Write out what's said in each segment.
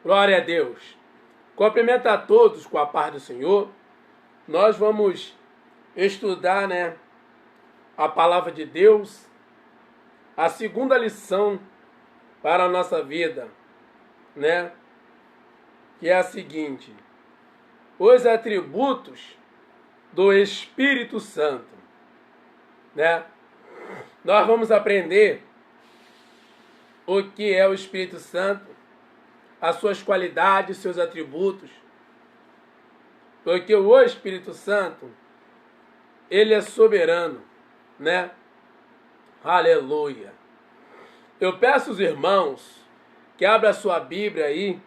Glória a Deus. Cumprimento a todos com a paz do Senhor. Nós vamos estudar, a palavra de Deus, a segunda lição para a nossa vida, que é a seguinte: os atributos do Espírito Santo, Nós vamos aprender o que é o Espírito Santo, as suas qualidades, seus atributos, porque o Espírito Santo, ele é soberano, Aleluia. Eu peço aos irmãos que abram a sua Bíblia aí,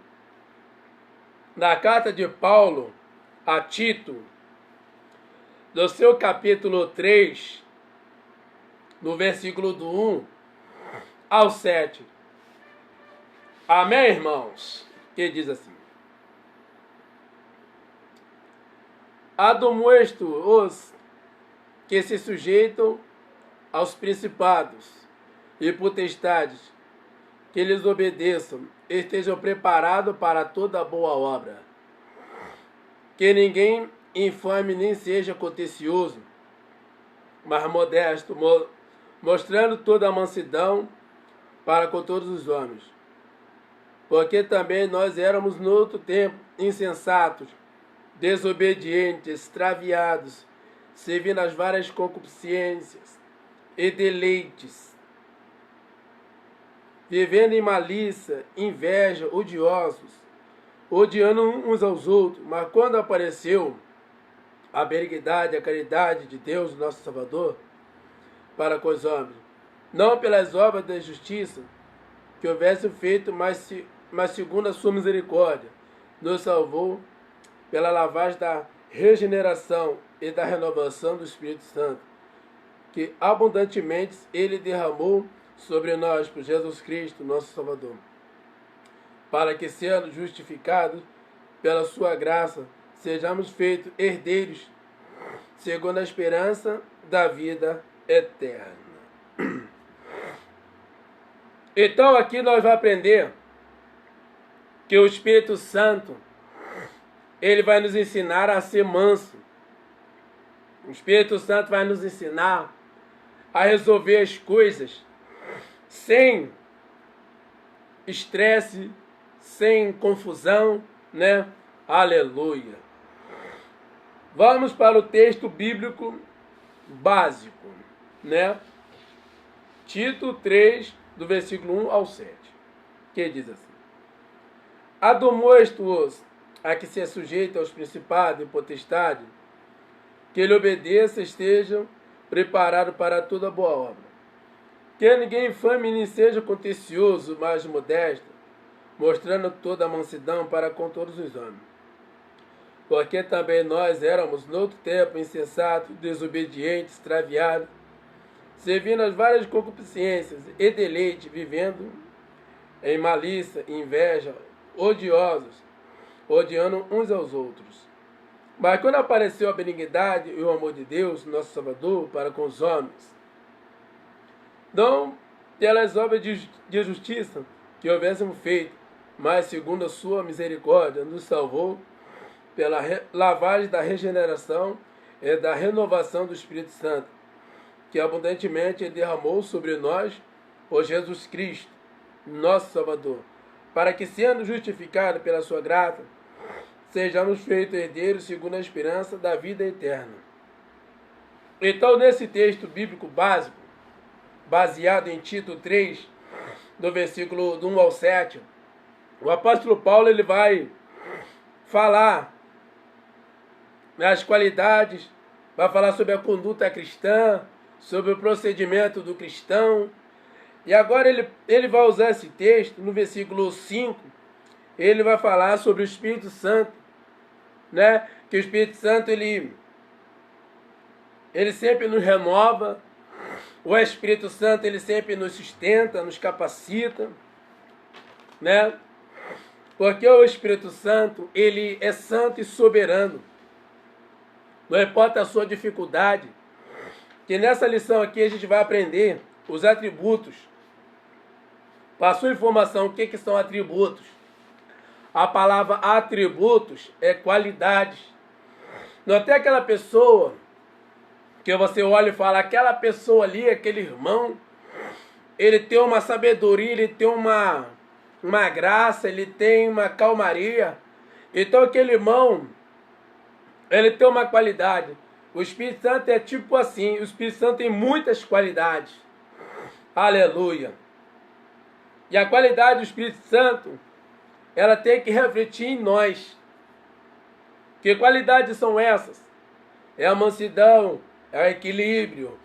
na carta de Paulo a Tito, do seu capítulo 3, no versículo do 1 ao 7. Amém, irmãos? Que diz assim: admoesto os que se sujeitam aos principados e potestades, que lhes obedeçam, estejam preparados para toda boa obra. Que ninguém infame nem seja contencioso, mas modesto, mostrando toda a mansidão para com todos os homens. Porque também nós éramos no outro tempo insensatos, desobedientes, extraviados, servindo as várias concupiscências e deleites, vivendo em malícia, inveja, odiosos, odiando uns aos outros. Mas quando apareceu a benignidade, a caridade de Deus, nosso Salvador, para com os homens, não pelas obras da justiça que houvesse feito, mas segundo a sua misericórdia, nos salvou pela lavagem da regeneração e da renovação do Espírito Santo, que abundantemente ele derramou sobre nós por Jesus Cristo, nosso Salvador, para que, sendo justificados pela sua graça, sejamos feitos herdeiros segundo a esperança da vida eterna. Então aqui nós vamos aprender que o Espírito Santo, ele vai nos ensinar a ser manso. O Espírito Santo vai nos ensinar a resolver as coisas sem estresse, sem confusão, Aleluia. Vamos para o texto bíblico básico, Tito 3, do versículo 1 ao 7, que diz assim: admoesto-os a que se sujeita aos principados e potestades, que ele obedeça, estejam preparados para toda boa obra. Que ninguém infame nem seja contencioso, mas modesto, mostrando toda a mansidão para com todos os homens. Porque também nós éramos, no outro tempo, insensatos, desobedientes, extraviados, servindo as várias concupiscências e deleite, vivendo em malícia, inveja, odiosos, odiando uns aos outros. Mas quando apareceu a benignidade e o amor de Deus, nosso Salvador, para com os homens, não pelas obras de justiça que houvéssemos feito, mas segundo a sua misericórdia, nos salvou pela lavagem da regeneração e da renovação do Espírito Santo, que abundantemente ele derramou sobre nós por Jesus Cristo, nosso Salvador, para que, sendo justificados pela sua graça, sejamos feitos herdeiros segundo a esperança da vida eterna. Então, nesse texto bíblico básico, baseado em Tito 3, do versículo 1 ao 7, o apóstolo Paulo ele vai falar as qualidades, vai falar sobre a conduta cristã, sobre o procedimento do cristão. E agora ele vai usar esse texto, no versículo 5, ele vai falar sobre o Espírito Santo, que o Espírito Santo ele sempre nos renova, o Espírito Santo ele sempre nos sustenta, nos capacita, porque o Espírito Santo ele é santo e soberano, não importa a sua dificuldade, que nessa lição aqui a gente vai aprender os atributos. Passou informação o que são atributos. A palavra atributos é qualidades. Não tem aquela pessoa que você olha e fala, aquela pessoa ali, aquele irmão, ele tem uma sabedoria, ele tem uma graça, ele tem uma calmaria. Então aquele irmão, ele tem uma qualidade. O Espírito Santo é tipo assim, o Espírito Santo tem muitas qualidades. Aleluia. E a qualidade do Espírito Santo, ela tem que refletir em nós. Que qualidades são essas? É a mansidão, é o equilíbrio,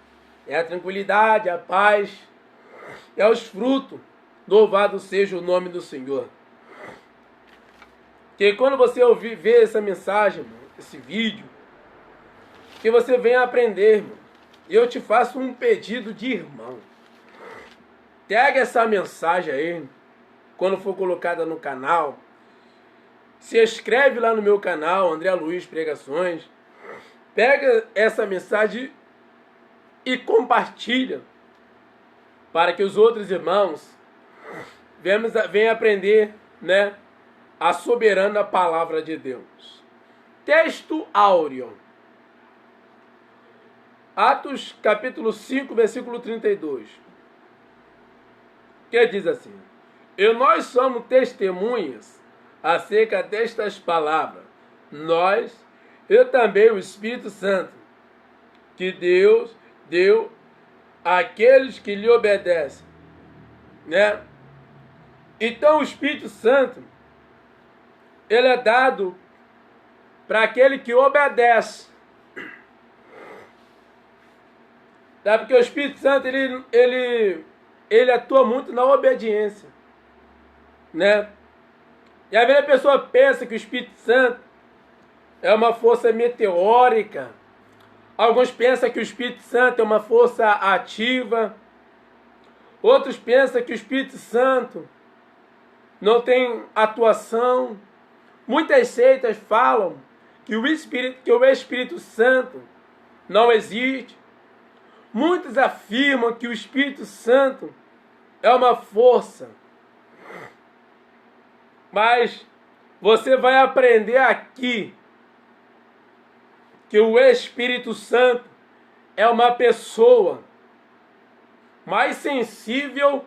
é a tranquilidade, a paz, é os frutos. Louvado seja o nome do Senhor. Que quando você ver essa mensagem, irmão, esse vídeo, que você venha aprender, irmão. Eu te faço um pedido de irmão. Pega essa mensagem aí, quando for colocada no canal. Se inscreve lá no meu canal, André Luiz Pregações. Pega essa mensagem e compartilha, para que os outros irmãos venham aprender, né, a soberana palavra de Deus. Texto áureo. Atos capítulo 5, versículo 32. Que diz assim: E nós somos testemunhas acerca destas palavras, nós e também o Espírito Santo, que Deus deu àqueles que lhe obedecem, né? Então o Espírito Santo, ele é dado para aquele que obedece. Tá? Porque o Espírito Santo, ele atua muito na obediência, né? E às vezes a pessoa pensa que o Espírito Santo é uma força meteórica. Alguns pensam que o Espírito Santo é uma força ativa. Outros pensam que o Espírito Santo não tem atuação. Muitas seitas falam que o Espírito Santo não existe. Muitos afirmam que o Espírito Santo é uma força. Mas você vai aprender aqui que o Espírito Santo é uma pessoa mais sensível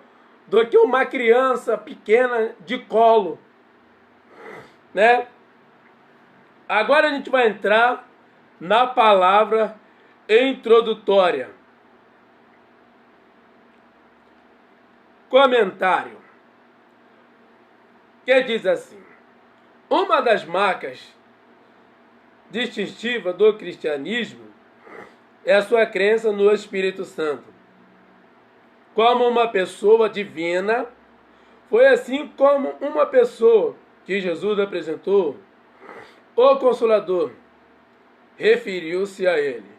do que uma criança pequena de colo, né? Agora a gente vai entrar na palavra introdutória. Comentário. Que diz assim: uma das marcas distintivas do cristianismo é a sua crença no Espírito Santo. Como uma pessoa divina, foi assim como uma pessoa que Jesus apresentou, o Consolador, referiu-se a ele.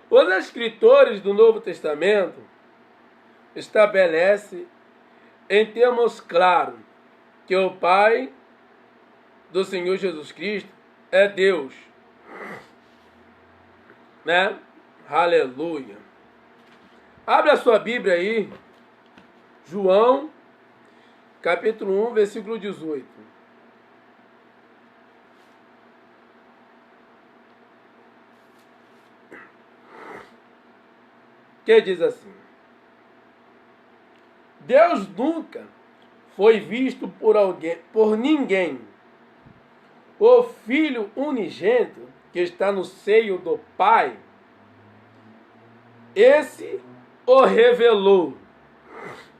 Os escritores do Novo Testamento estabelecem em termos claros que o Pai do Senhor Jesus Cristo é Deus, né? Aleluia. Abre a sua Bíblia aí, João, capítulo 1, versículo 18. Que diz assim: Deus nunca foi visto por ninguém. O Filho unigênito que está no seio do Pai, esse o revelou.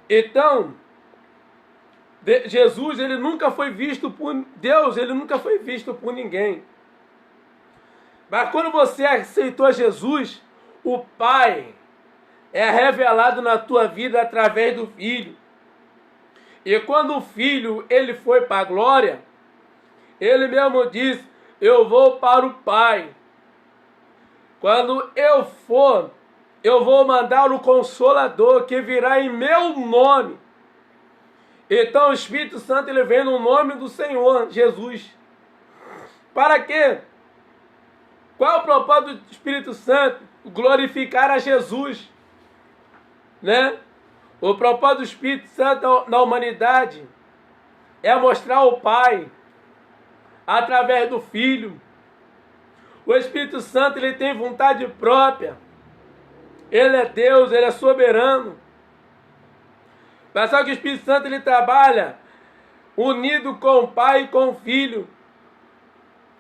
Então, Jesus, ele nunca foi visto por Deus, ele nunca foi visto por ninguém. Mas quando você aceitou Jesus, o Pai é revelado na tua vida através do Filho. E quando o Filho ele foi para a glória, ele mesmo diz: eu vou para o Pai. Quando eu for, eu vou mandar o Consolador que virá em meu nome. Então o Espírito Santo ele vem no nome do Senhor Jesus. Para quê? Qual é o propósito do Espírito Santo? Glorificar a Jesus, né? O propósito do Espírito Santo na humanidade é mostrar o Pai através do Filho. O Espírito Santo, ele tem vontade própria. Ele é Deus, ele é soberano. Mas só que o Espírito Santo, ele trabalha unido com o Pai e com o Filho.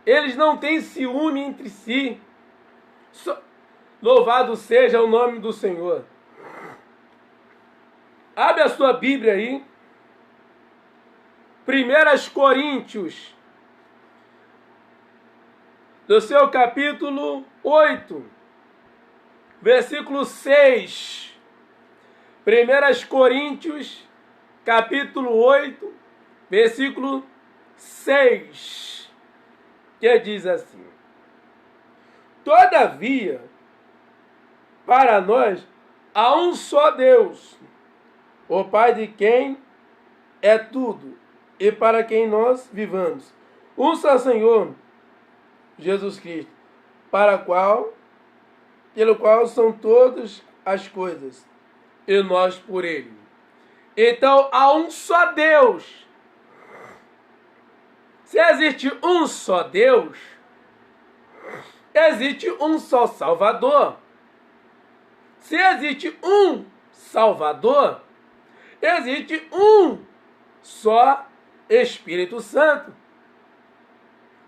Eles não têm ciúme entre si. Louvado seja o nome do Senhor. Abre a sua Bíblia aí. 1 Coríntios, do seu capítulo 8, versículo 6. 1 Coríntios, capítulo 8, versículo 6, que diz assim: todavia, para nós, há um só Deus, o Pai de quem é tudo, e para quem nós vivamos. Um só Senhor, Jesus Cristo, pelo qual são todas as coisas, e nós por Ele. Então, há um só Deus. Se existe um só Deus, existe um só Salvador. Se existe um Salvador, existe um só Espírito Santo.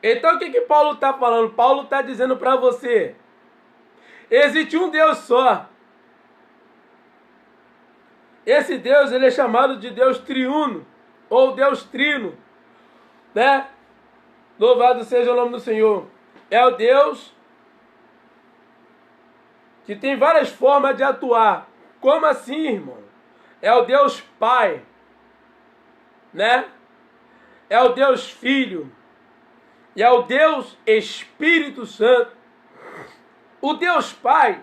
Então o que Paulo está falando? Paulo está dizendo para você: existe um Deus só. Esse Deus, ele é chamado de Deus triuno, ou Deus trino, né? Louvado seja o nome do Senhor. É o Deus que tem várias formas de atuar. Como assim, irmão? É o Deus Pai, né? É o Deus Filho. E é o Deus Espírito Santo. O Deus Pai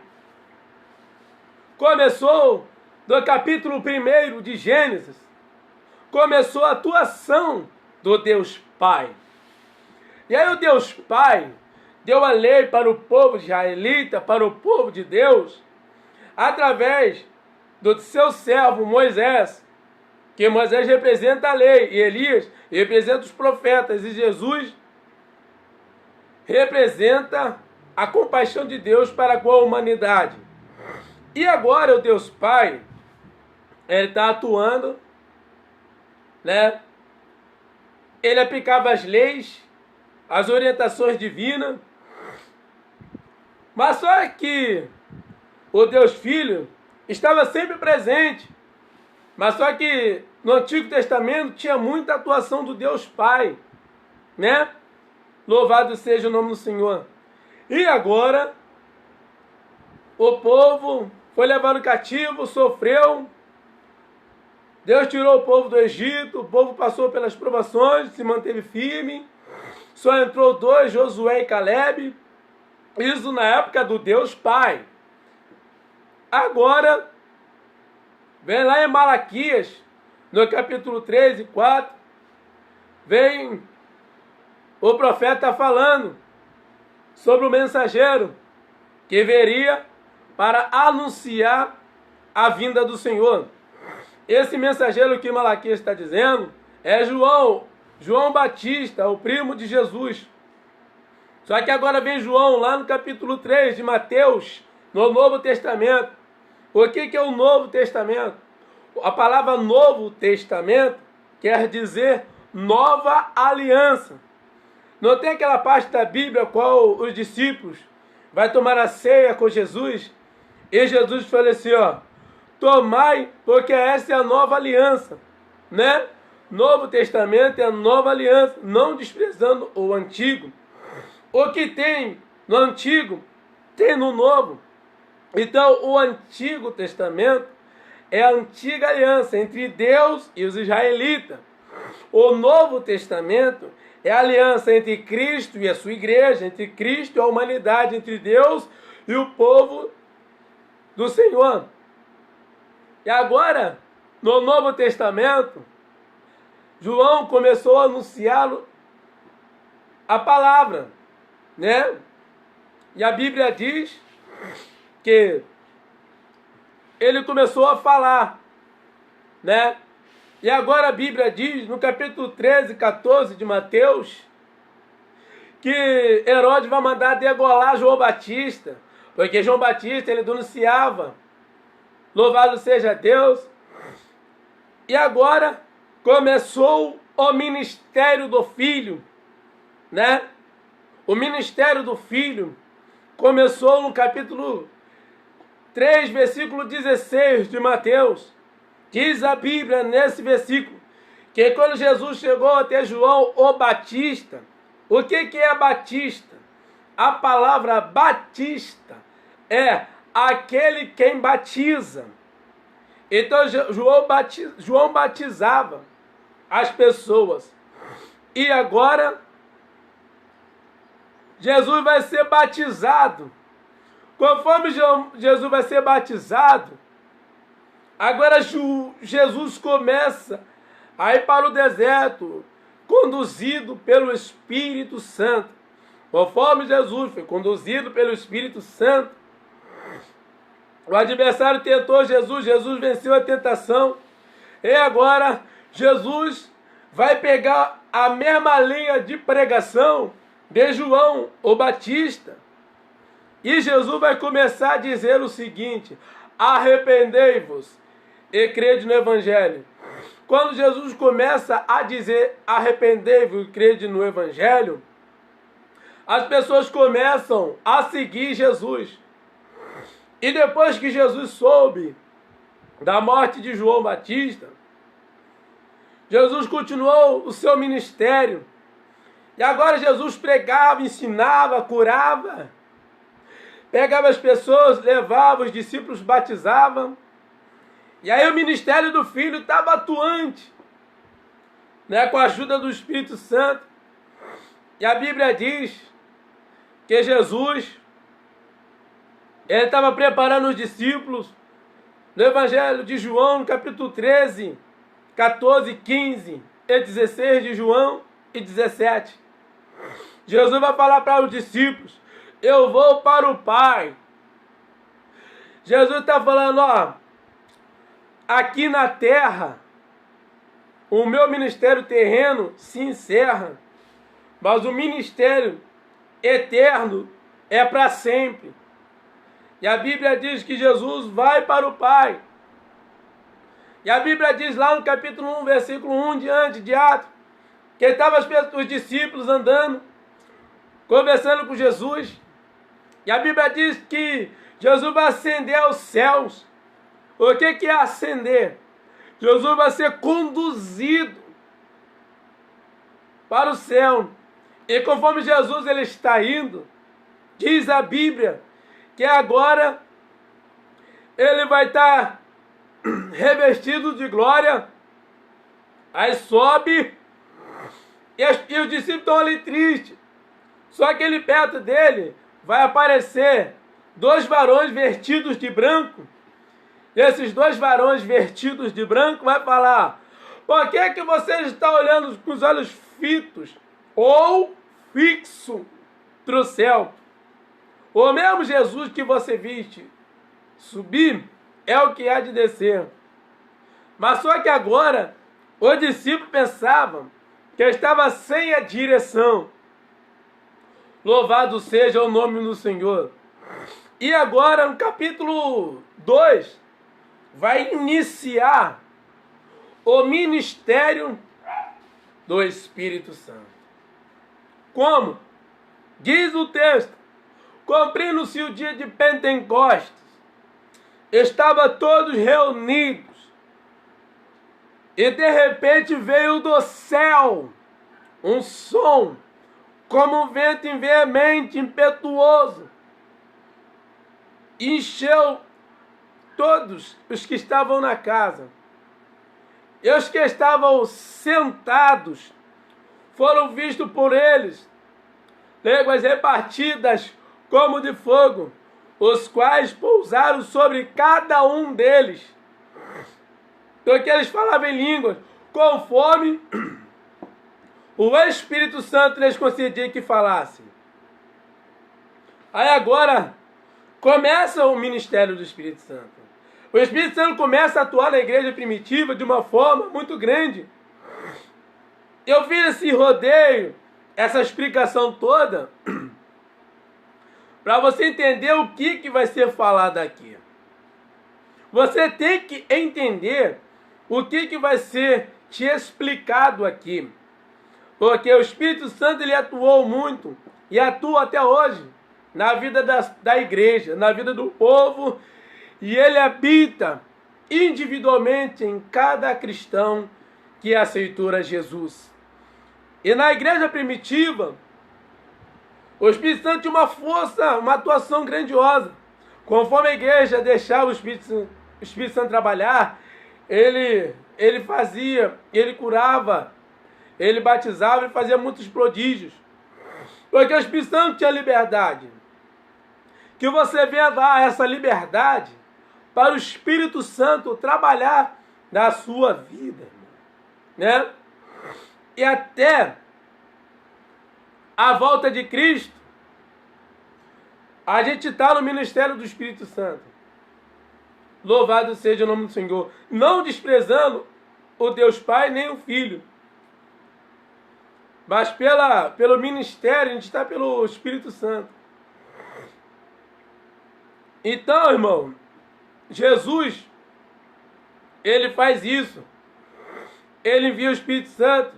começou no capítulo 1 de Gênesis. Começou a atuação do Deus Pai. E aí o Deus Pai deu a lei para o povo israelita, para o povo de Deus, através do seu servo Moisés, que Moisés representa a lei, e Elias representa os profetas, e Jesus representa a compaixão de Deus para com a humanidade. E agora o Deus Pai, ele está atuando, né? Ele aplicava as leis, as orientações divinas, mas só que o Deus Filho estava sempre presente. Mas só que no Antigo Testamento tinha muita atuação do Deus Pai, né? Louvado seja o nome do Senhor. E agora, o povo foi levado cativo, sofreu. Deus tirou o povo do Egito, o povo passou pelas provações, se manteve firme. Só entrou dois, Josué e Caleb. Isso na época do Deus Pai. Agora, vem lá em Malaquias, no capítulo 3 e 4, vem o profeta falando sobre o mensageiro que viria para anunciar a vinda do Senhor. Esse mensageiro que Malaquias está dizendo é João Batista, o primo de Jesus. Só que agora vem João lá no capítulo 3 de Mateus, no Novo Testamento. O que é o Novo Testamento? A palavra Novo Testamento quer dizer nova aliança. Não tem aquela parte da Bíblia qual os discípulos vai tomar a ceia com Jesus e Jesus falou assim, ó: tomai, porque essa é a nova aliança, né? Novo Testamento é a nova aliança, não desprezando o antigo. O que tem no antigo, tem no novo. Então, o Antigo Testamento é a antiga aliança entre Deus e os israelitas. O Novo Testamento é a aliança entre Cristo e a sua igreja, entre Cristo e a humanidade, entre Deus e o povo do Senhor. E agora, no Novo Testamento, João começou a anunciar a palavra, né? E a Bíblia diz que ele começou a falar, né? E agora a Bíblia diz, no capítulo 13, 14 de Mateus, que Herodes vai mandar degolar João Batista, porque João Batista ele denunciava, louvado seja Deus. E agora começou o ministério do Filho, né? O ministério do Filho começou no capítulo 3, versículo 16 de Mateus. Diz a Bíblia nesse versículo que quando Jesus chegou até João o Batista, o que é Batista? A palavra Batista é aquele quem batiza. Então João batizava as pessoas. E agora Jesus vai ser batizado. Conforme Jesus vai ser batizado, agora Jesus começa a ir para o deserto, conduzido pelo Espírito Santo. Conforme Jesus foi conduzido pelo Espírito Santo, o adversário tentou Jesus, Jesus venceu a tentação. E agora Jesus vai pegar a mesma linha de pregação de João o Batista. E Jesus vai começar a dizer o seguinte: arrependei-vos e crede no Evangelho. Quando Jesus começa a dizer arrependei-vos e crede no Evangelho, as pessoas começam a seguir Jesus. E depois que Jesus soube da morte de João Batista, Jesus continuou o seu ministério. E agora Jesus pregava, ensinava, curava, pegava as pessoas, levava, os discípulos batizavam. E aí o ministério do Filho estava atuante, né, com a ajuda do Espírito Santo. E a Bíblia diz que Jesus ele estava preparando os discípulos no Evangelho de João, no capítulo 13, 14, 15 e 16 de João e 17. Jesus vai falar para os discípulos: eu vou para o Pai. Jesus está falando, ó, aqui na terra, o meu ministério terreno se encerra, mas o ministério eterno é para sempre. E a Bíblia diz que Jesus vai para o Pai. E a Bíblia diz lá no capítulo 1, versículo 1 diante de Atos, que estavam os discípulos andando, conversando com Jesus. E a Bíblia diz que Jesus vai ascender aos céus. O que é ascender? Jesus vai ser conduzido para o céu. E conforme Jesus ele está indo, diz a Bíblia que agora ele vai estar revestido de glória. Aí sobe e os discípulos estão ali tristes. Só que ali perto dele vai aparecer dois varões vestidos de branco. E esses dois varões vestidos de branco vai falar: por que que vocês estão olhando com os olhos fitos ou fixo para o céu? O mesmo Jesus que você viste subir é o que há de descer. Mas só que agora os discípulos pensavam que estava sem a direção. Louvado seja o nome do Senhor. E agora no capítulo 2 vai iniciar o ministério do Espírito Santo. Como? Diz o texto: cumprindo-se o dia de Pentecostes, estavam todos reunidos, e de repente veio do céu um som, como um vento veemente, impetuoso, e encheu todos os que estavam na casa. E os que estavam sentados foram vistos por eles línguas repartidas como de fogo, os quais pousaram sobre cada um deles. Então que eles falavam em línguas, conforme o Espírito Santo lhes concedia que falassem. Aí agora começa o ministério do Espírito Santo. O Espírito Santo começa a atuar na igreja primitiva de uma forma muito grande. Eu fiz esse rodeio, essa explicação toda, para você entender o que vai ser falado aqui. Você tem que entender o que vai ser te explicado aqui. Porque o Espírito Santo ele atuou muito e atua até hoje na vida da igreja, na vida do povo, e ele habita individualmente em cada cristão que aceitou a Jesus. E na igreja primitiva, o Espírito Santo tinha uma força, uma atuação grandiosa. Conforme a igreja deixava o Espírito Santo trabalhar, ele fazia, ele curava, ele batizava, ele fazia muitos prodígios. Porque o Espírito Santo tinha liberdade. Que você venha dar essa liberdade para o Espírito Santo trabalhar na sua vida, né? E até a volta de Cristo, a gente está no ministério do Espírito Santo. Louvado seja o nome do Senhor. Não desprezando o Deus Pai nem o Filho. Mas pelo ministério, a gente está pelo Espírito Santo. Então, irmão, Jesus, ele faz isso. Ele envia o Espírito Santo,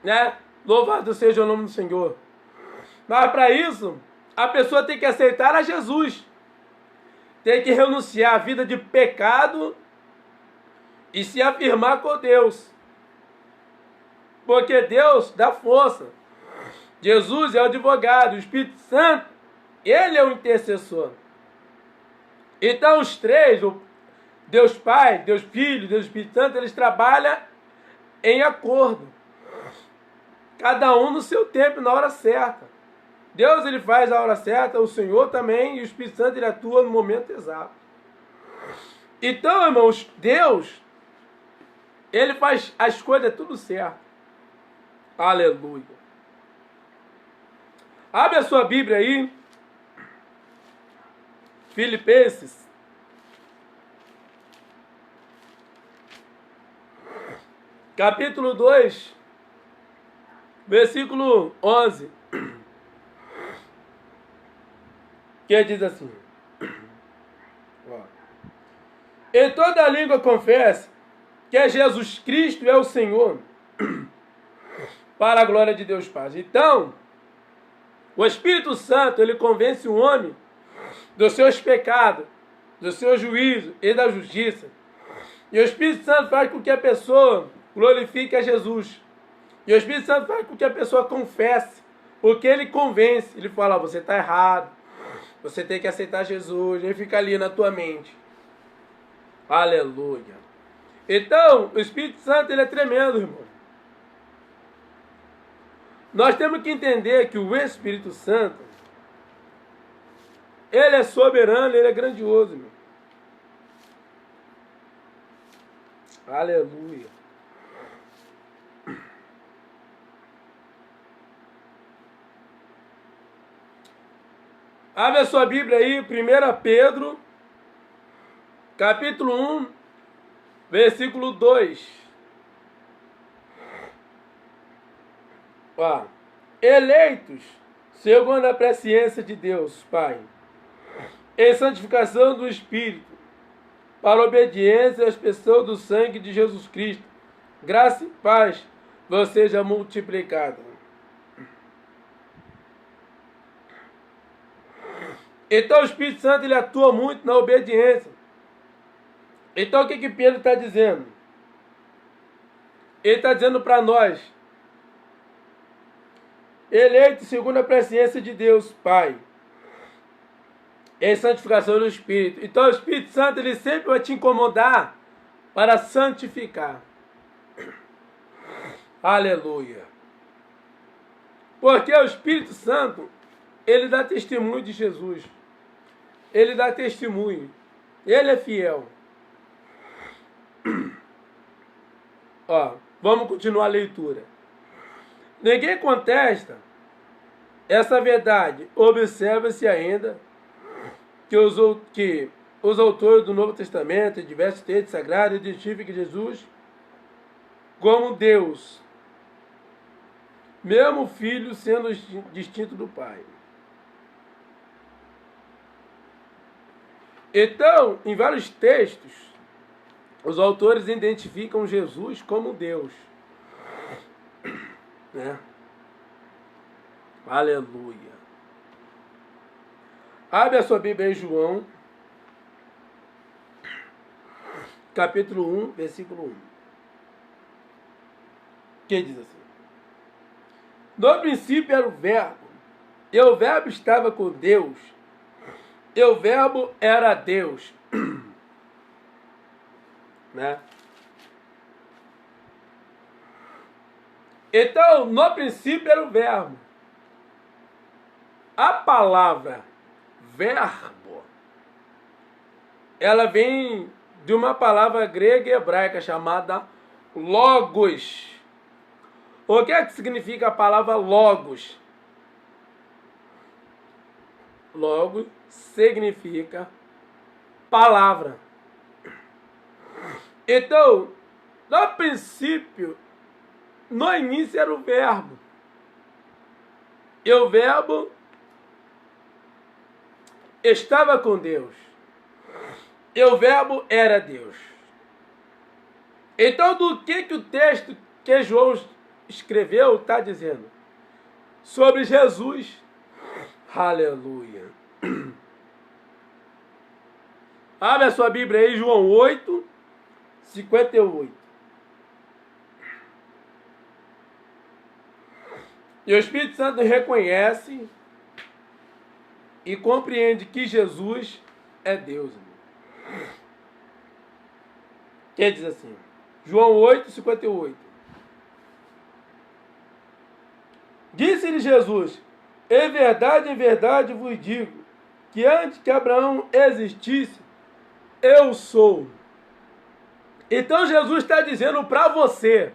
né? Louvado seja o nome do Senhor. Mas para isso, a pessoa tem que aceitar a Jesus. Tem que renunciar à vida de pecado e se afirmar com Deus. Porque Deus dá força. Jesus é o advogado, o Espírito Santo, ele é o intercessor. Então os três, o Deus Pai, Deus Filho, Deus Espírito Santo, eles trabalham em acordo. Cada um no seu tempo, na hora certa. Deus ele faz a hora certa, o Senhor também, e o Espírito Santo ele atua no momento exato. Então, irmãos, Deus, ele faz as coisas tudo certo. Aleluia. Abre a sua Bíblia aí. Filipenses. Capítulo 2. Versículo 11. Que diz assim. E toda língua confesse que Jesus Cristo é o Senhor, para a glória de Deus Pai. Então, o Espírito Santo, ele convence o homem dos seus pecados, do seu juízo e da justiça. E o Espírito Santo faz com que a pessoa glorifique a Jesus. E o Espírito Santo faz com que a pessoa confesse, porque ele convence. Ele fala, você está errado, você tem que aceitar Jesus. Ele fica ali na tua mente. Aleluia. Então, o Espírito Santo, ele é tremendo, irmão. Nós temos que entender que o Espírito Santo, ele é soberano, ele é grandioso, irmão. Aleluia. Abre a sua Bíblia aí, 1 Pedro, capítulo 1, versículo 2. Ó, eleitos segundo a presciência de Deus, Pai, em santificação do Espírito, para a obediência e a expressão do sangue de Jesus Cristo, graça e paz vos seja multiplicada. Então o Espírito Santo ele atua muito na obediência. Então o que Pedro está dizendo? Ele está dizendo para nós, eleito segundo a presciência de Deus, Pai, em santificação do Espírito. Então o Espírito Santo ele sempre vai te incomodar para santificar. Aleluia. Porque o Espírito Santo ele dá testemunho de Jesus. Ele dá testemunho. Ele é fiel. Ó, vamos continuar a leitura. Ninguém contesta essa verdade. Observa-se ainda que os autores do Novo Testamento e diversos textos sagrados identificam Jesus como Deus, mesmo o Filho sendo distinto do Pai. Então, em vários textos, os autores identificam Jesus como Deus. Né? Aleluia. Abre a sua Bíblia em João, capítulo 1, versículo 1. Que diz assim: no princípio era o Verbo, e o Verbo estava com Deus, e o Verbo era Deus. Né? Então, no princípio era o Verbo. A palavra verbo, ela vem de uma palavra grega e hebraica chamada logos. O que é que significa a palavra logos? Logos significa palavra. Então, no princípio, no início era o Verbo. E o Verbo estava com Deus. E o Verbo era Deus. Então, do que o texto que João escreveu está dizendo? Sobre Jesus. Aleluia. Abre a sua Bíblia aí, João 8, 58. E o Espírito Santo reconhece e compreende que Jesus é Deus. Que diz assim, João 8, 58. Disse-lhe Jesus: em verdade vos digo, que antes que Abraão existisse, eu sou. Então Jesus está dizendo para você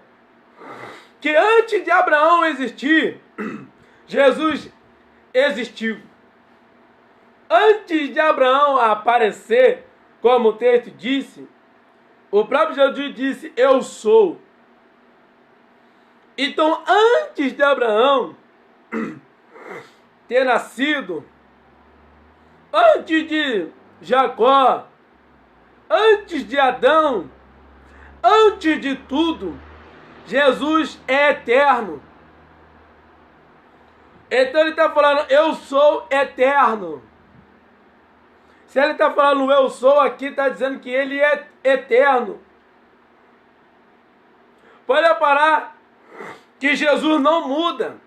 que antes de Abraão existir, Jesus existiu. Antes de Abraão aparecer, como o texto disse, o próprio Jesus disse: eu sou. Então, antes de Abraão ter nascido, antes de Jacó, antes de Adão, antes de tudo, Jesus é eterno. Então ele está falando, eu sou eterno. Se ele está falando eu sou aqui, está dizendo que ele é eterno. Pode reparar que Jesus não muda.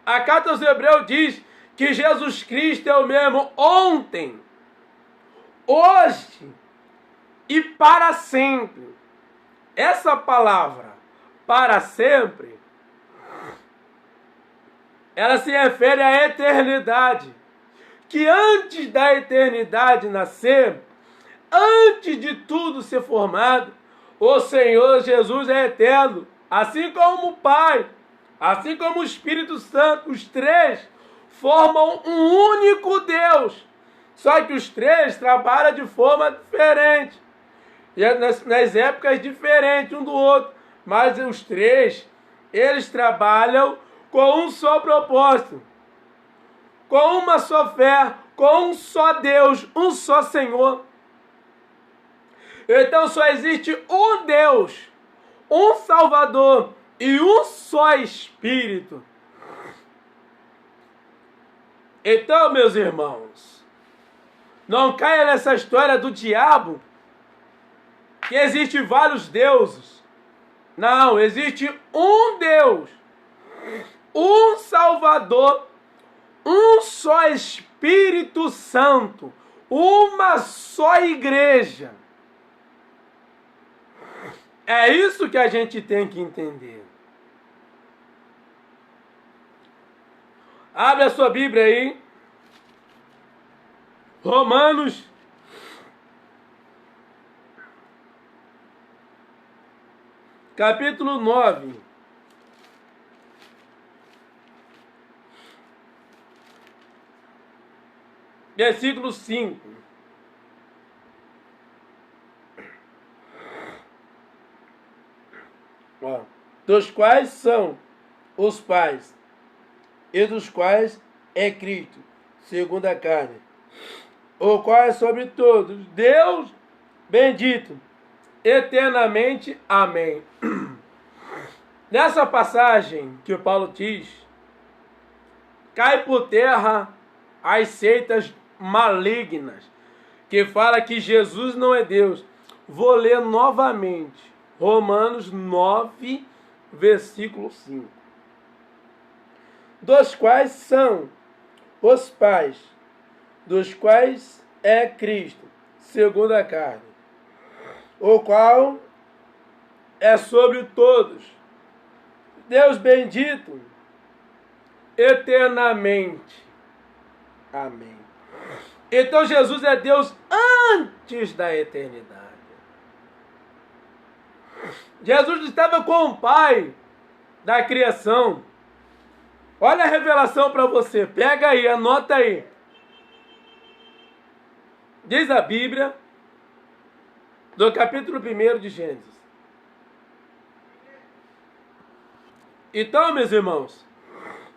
A carta aos Hebreus diz que Jesus Cristo é o mesmo ontem, hoje e para sempre. Essa palavra, para sempre, ela se refere à eternidade. Que antes da eternidade nascer, antes de tudo ser formado, o Senhor Jesus é eterno, assim como o Pai, assim como o Espírito Santo. Os três formam um único Deus, só que os três trabalham de forma diferente, e nas épocas diferentes um do outro, mas os três, eles trabalham com um só propósito, com uma só fé, com um só Deus, um só Senhor. Então só existe um Deus, um Salvador e um só Espírito. Então, meus irmãos, não caia nessa história do diabo, que existe vários deuses. Não, existe um Deus, um Salvador, um só Espírito Santo, uma só igreja. É isso que a gente tem que entender. Abre a sua Bíblia aí. Romanos, capítulo 9. Versículo 5. dos quais são os pais, e dos quais é Cristo, segundo a carne, o qual é sobre todos, Deus bendito, eternamente. Amém. Nessa passagem que o Paulo diz, cai por terra as seitas malignas, que fala que Jesus não é Deus. Vou ler novamente, Romanos 9, versículo 5. Dos quais são os pais, dos quais é Cristo, segundo a carne, o qual é sobre todos, Deus bendito, eternamente. Amém. Então Jesus é Deus antes da eternidade. Jesus estava com o Pai da criação. Olha a revelação para você. Pega aí, anota aí. Diz a Bíblia, do capítulo 1 de Gênesis. Então, meus irmãos,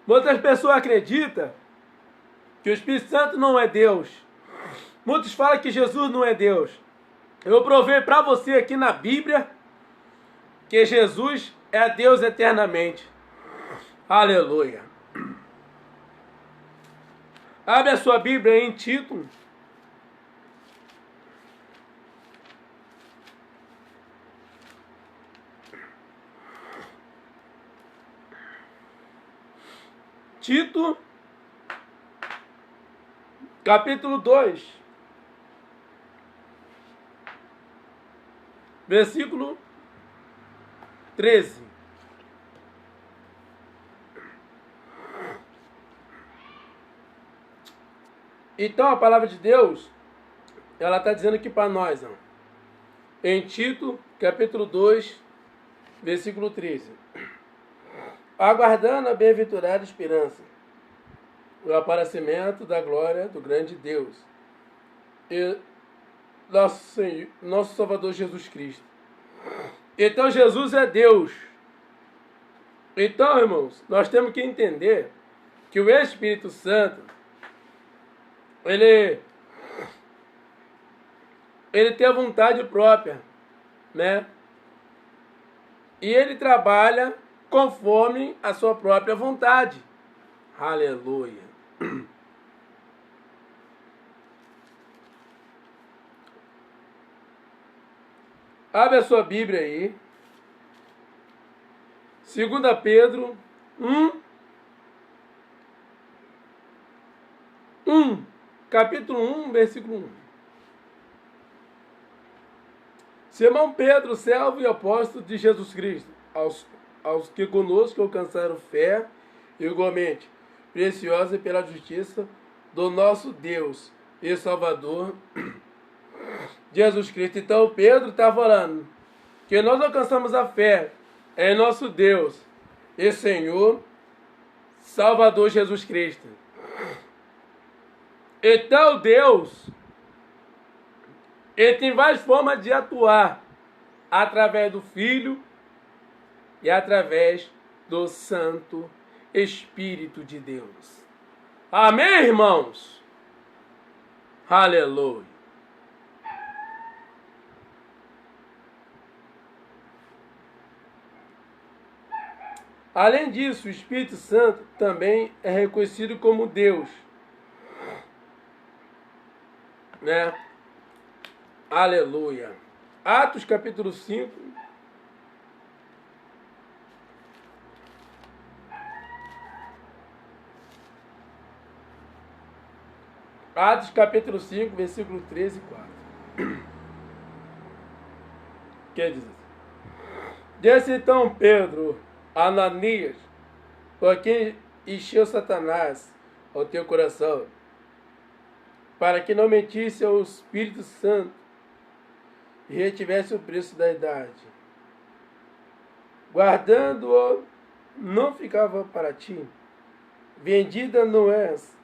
muitas pessoas acreditam que o Espírito Santo não é Deus. Muitos falam que Jesus não é Deus. Eu provei para você aqui na Bíblia que Jesus é Deus eternamente. Aleluia. Abre a sua Bíblia em Tito. Tito, capítulo 2, versículo 13. Então a palavra de Deus, ela está dizendo aqui para nós, ó, em Tito, capítulo 2, versículo 13. Aguardando a bem-aventurada esperança, o aparecimento da glória do grande Deus e nosso Salvador Jesus Cristo. Então Jesus é Deus. Então, irmãos, nós temos que entender que o Espírito Santo, ele tem a vontade própria, né? E ele trabalha conforme a sua própria vontade. Aleluia. Abre a sua Bíblia aí. 2 Pedro 1. Capítulo 1, versículo 1. Simão Pedro, servo e apóstolo de Jesus Cristo, aos que conosco alcançaram fé igualmente preciosa pela justiça do nosso Deus e Salvador Jesus Cristo. Então Pedro está falando que nós alcançamos a fé em nosso Deus e Senhor Salvador Jesus Cristo. Então Deus, ele tem várias formas de atuar através do Filho e através do Santo Espírito de Deus. Amém, irmãos? Aleluia. Além disso, o Espírito Santo também é reconhecido como Deus, né? Aleluia. Atos capítulo 5. Atos capítulo 5, versículo 13 e 4. Quer dizer, disse então Pedro, Ananias, por quem encheu Satanás ao teu coração, para que não mentisse ao Espírito Santo e retivesse o preço da idade. Guardando-o, não ficava para ti. Vendida não és,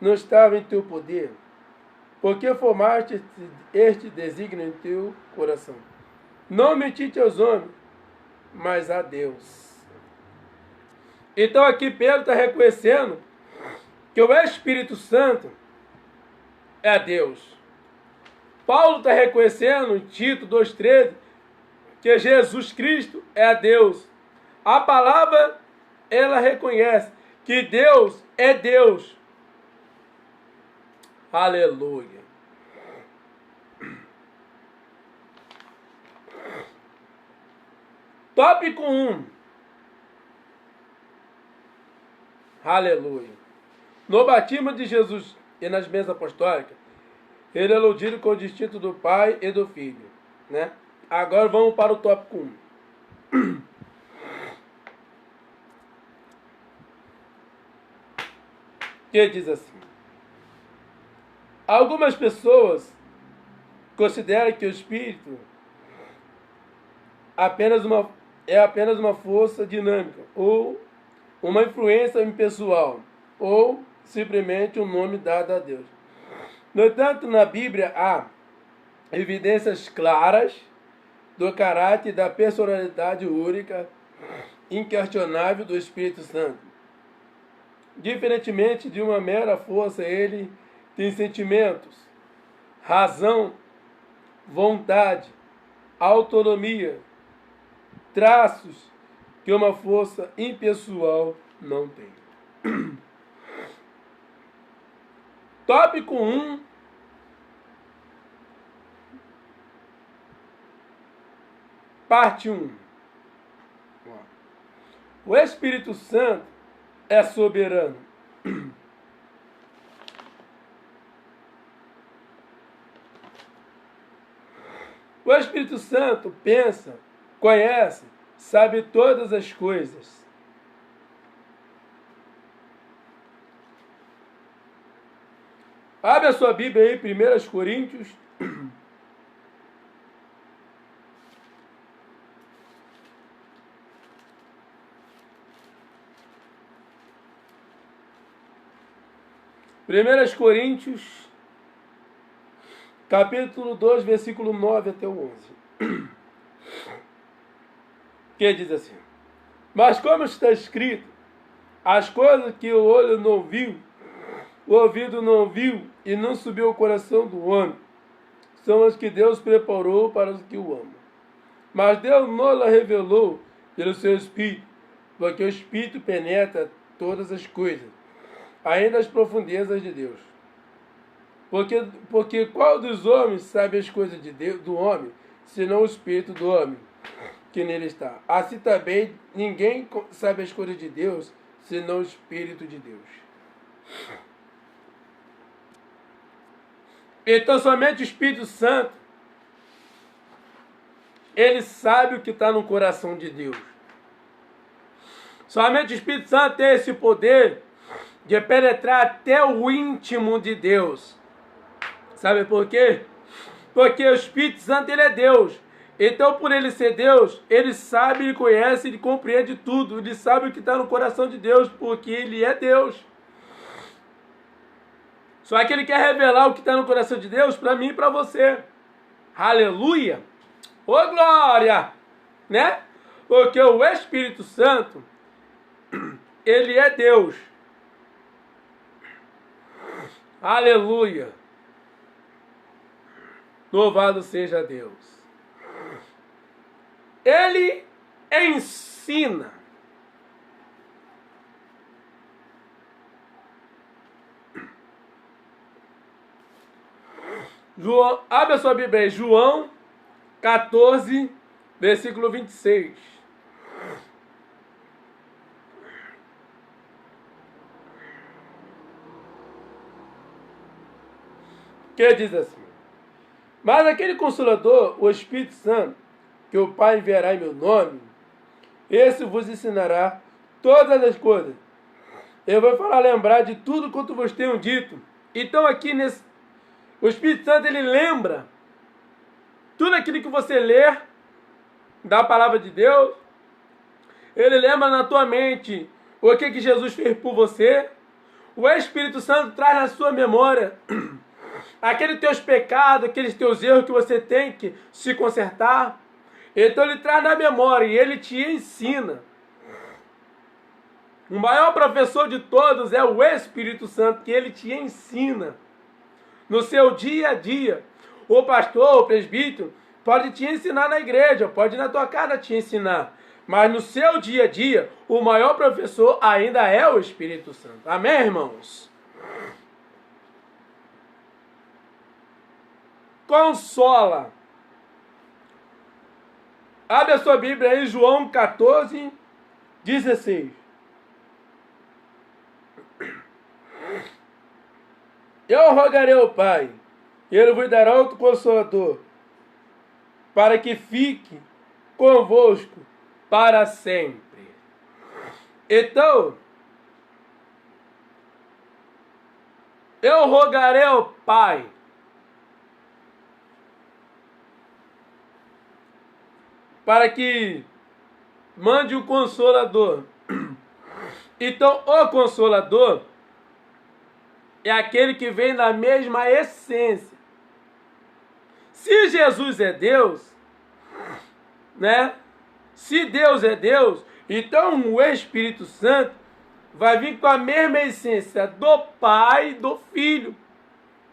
não estava em teu poder, porque formaste este desígnio em teu coração. Não mentiste aos homens, mas a Deus. Então aqui Pedro está reconhecendo que o Espírito Santo é Deus. Paulo está reconhecendo em Tito 2,13 que Jesus Cristo é Deus. A palavra, ela reconhece que Deus é Deus. Aleluia. Tópico 1. Aleluia. No batismo de Jesus e nas bênçãos apostólicas, ele é aludido com o distinto do Pai e do Filho, né? Agora vamos para o tópico 1. Que diz assim: algumas pessoas consideram que o Espírito é apenas uma força dinâmica, ou uma influência impessoal, ou simplesmente um nome dado a Deus. No entanto, na Bíblia há evidências claras do caráter e da personalidade única, inquestionável do Espírito Santo. Diferentemente de uma mera força, ele tem sentimentos, razão, vontade, autonomia, traços que uma força impessoal não tem. Tópico 1. Parte 1. O Espírito Santo é soberano. O Espírito Santo pensa, conhece, sabe todas as coisas. Abre a sua Bíblia aí, 1 Coríntios. Primeiras Coríntios, capítulo 2, versículo 9 até o 11. Que diz assim: mas como está escrito, as coisas que o olho não viu, o ouvido não viu e não subiu ao coração do homem, são as que Deus preparou para os que o amam. Mas Deus não a revelou pelo seu Espírito, porque o Espírito penetra todas as coisas, ainda as profundezas de Deus. Porque qual dos homens sabe as coisas de Deus, do homem, senão o Espírito do homem que nele está? Assim também ninguém sabe as coisas de Deus, senão o Espírito de Deus. Então somente o Espírito Santo, ele sabe o que está no coração de Deus. Somente o Espírito Santo tem esse poder de penetrar até o íntimo de Deus. Sabe por quê? Porque o Espírito Santo, ele é Deus. Então, por ele ser Deus, ele sabe, ele conhece, ele compreende tudo. Ele sabe o que está no coração de Deus, porque ele é Deus. Só que ele quer revelar o que está no coração de Deus para mim e para você. Aleluia! Ô glória! Né? Porque o Espírito Santo, ele é Deus. Aleluia! Louvado seja Deus. Ele ensina. João, abre a sua Bíblia aí, João 14, versículo 26. Que diz assim: mas aquele Consolador, o Espírito Santo, que o Pai enviará em meu nome, esse vos ensinará todas as coisas. Eu vou falar, lembrar de tudo quanto vos tenho dito. Então aqui o Espírito Santo, ele lembra tudo aquilo que você lê da palavra de Deus. Ele lembra na tua mente o que Jesus fez por você. O Espírito Santo traz na sua memória aqueles teus pecados, aqueles teus erros que você tem que se consertar. Então ele traz na memória e ele te ensina. O maior professor de todos é o Espírito Santo, que ele te ensina no seu dia a dia. O pastor, o presbítero, pode te ensinar na igreja, pode ir na tua casa te ensinar. Mas no seu dia a dia, o maior professor ainda é o Espírito Santo. Amém, irmãos? Consola. Abre a sua Bíblia aí, João 14, 16. Eu rogarei ao Pai, e Ele vos dará outro Consolador, para que fique convosco para sempre. Então, eu rogarei ao Pai, para que mande o Consolador. Então, o Consolador é aquele que vem da mesma essência. Se Jesus é Deus, né? Se Deus é Deus, então o Espírito Santo vai vir com a mesma essência do Pai e do Filho.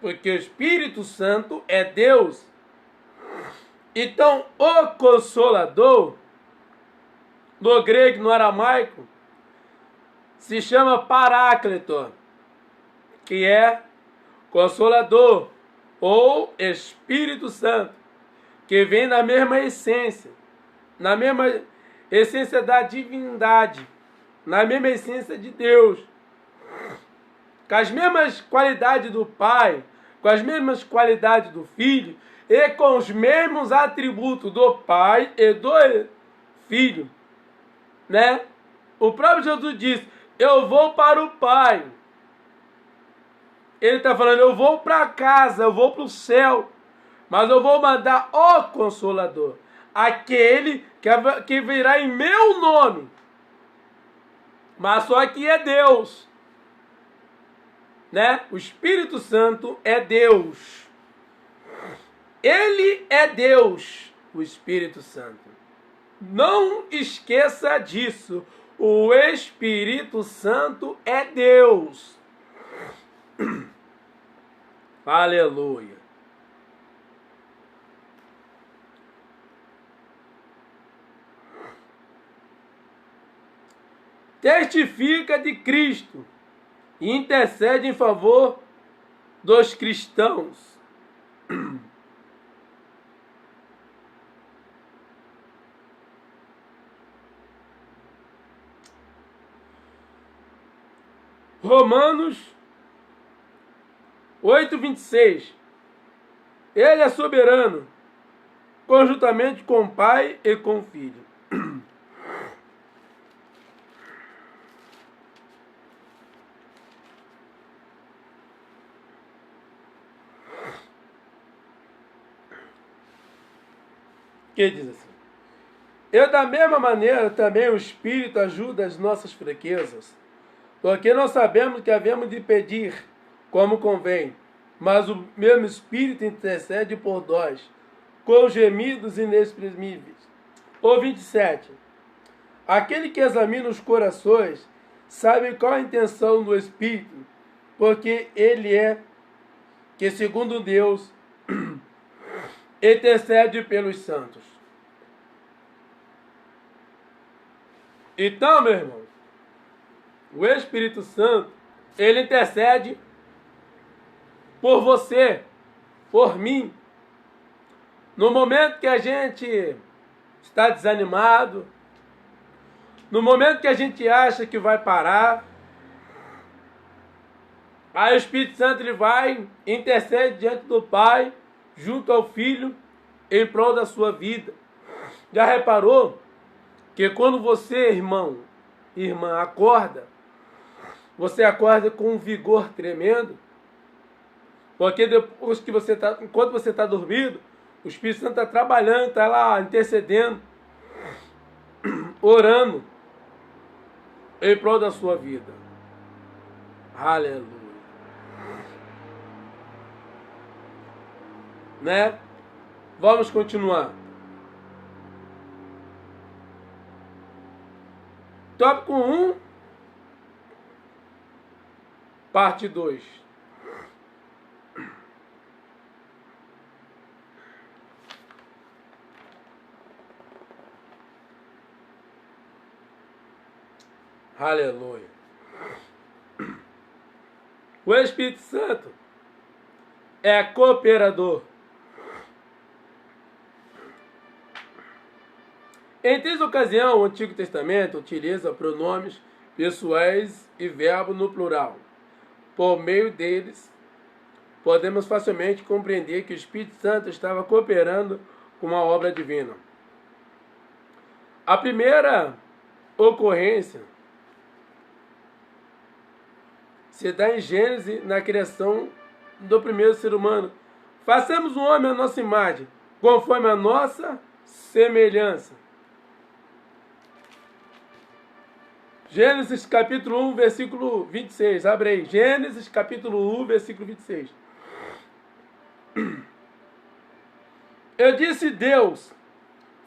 Porque o Espírito Santo é Deus. Então, o Consolador, no grego, no aramaico, se chama Paráclito, que é Consolador, ou Espírito Santo, que vem na mesma essência da divindade, na mesma essência de Deus, com as mesmas qualidades do Pai, com as mesmas qualidades do Filho, e com os mesmos atributos do Pai e do Filho, né? O próprio Jesus disse, eu vou para o Pai. Ele está falando, eu vou para casa, eu vou para o céu, mas eu vou mandar o Consolador, aquele que virá em meu nome, mas só que é Deus, né? O Espírito Santo é Deus. Ele é Deus, o Espírito Santo. Não esqueça disso. O Espírito Santo é Deus. Aleluia. Testifica de Cristo e intercede em favor dos cristãos. Romanos 8:26. Ele é soberano, conjuntamente com o Pai e com o Filho. Que diz assim: eu, da mesma maneira, também o Espírito ajuda as nossas fraquezas, porque não sabemos que havemos de pedir como convém, mas o mesmo Espírito intercede por nós, com gemidos inexprimíveis. O 27. Aquele que examina os corações sabe qual a intenção do Espírito, porque ele é que, segundo Deus, intercede pelos santos. Então, meu irmão, o Espírito Santo, ele intercede por você, por mim. No momento que a gente está desanimado, no momento que a gente acha que vai parar, aí o Espírito Santo ele vai, intercede diante do Pai, junto ao Filho, em prol da sua vida. Já reparou que quando você, irmão, irmã, acorda, você acorda com um vigor tremendo? Porque depois que enquanto você está dormindo, o Espírito Santo está trabalhando, está lá intercedendo, orando em prol da sua vida. Aleluia. Né? Vamos continuar. Tópico 1, parte 2. Aleluia. O Espírito Santo é cooperador. Em três ocasiões, o Antigo Testamento utiliza pronomes pessoais e verbo no plural. Por meio deles, podemos facilmente compreender que o Espírito Santo estava cooperando com uma obra divina. A primeira ocorrência se dá em Gênesis, na criação do primeiro ser humano. Façamos um homem à nossa imagem, conforme a nossa semelhança. Gênesis capítulo 1, versículo 26. Abre aí. Gênesis capítulo 1, versículo 26. Eu disse Deus,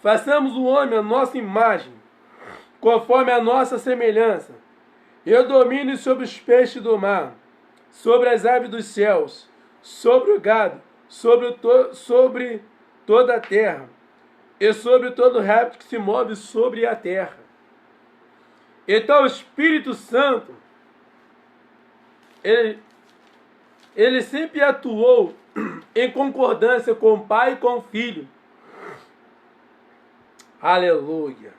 façamos o homem à nossa imagem, conforme a nossa semelhança. Eu domino sobre os peixes do mar, sobre as aves dos céus, sobre o gado, sobre toda a terra, e sobre todo réptil que se move sobre a terra. Então o Espírito Santo, ele sempre atuou em concordância com o Pai e com o Filho. Aleluia.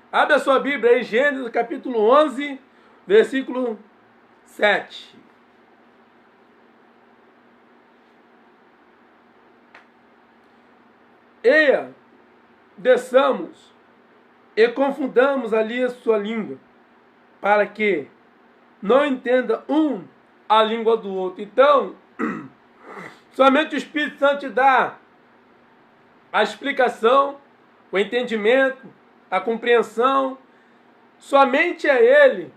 Abre a sua Bíblia em Gênesis capítulo 11, versículo 7. Eia, desçamos e confundamos ali a sua língua, para que não entenda um a língua do outro. Então, somente o Espírito Santo te dá a explicação, o entendimento, a compreensão. Somente é Ele.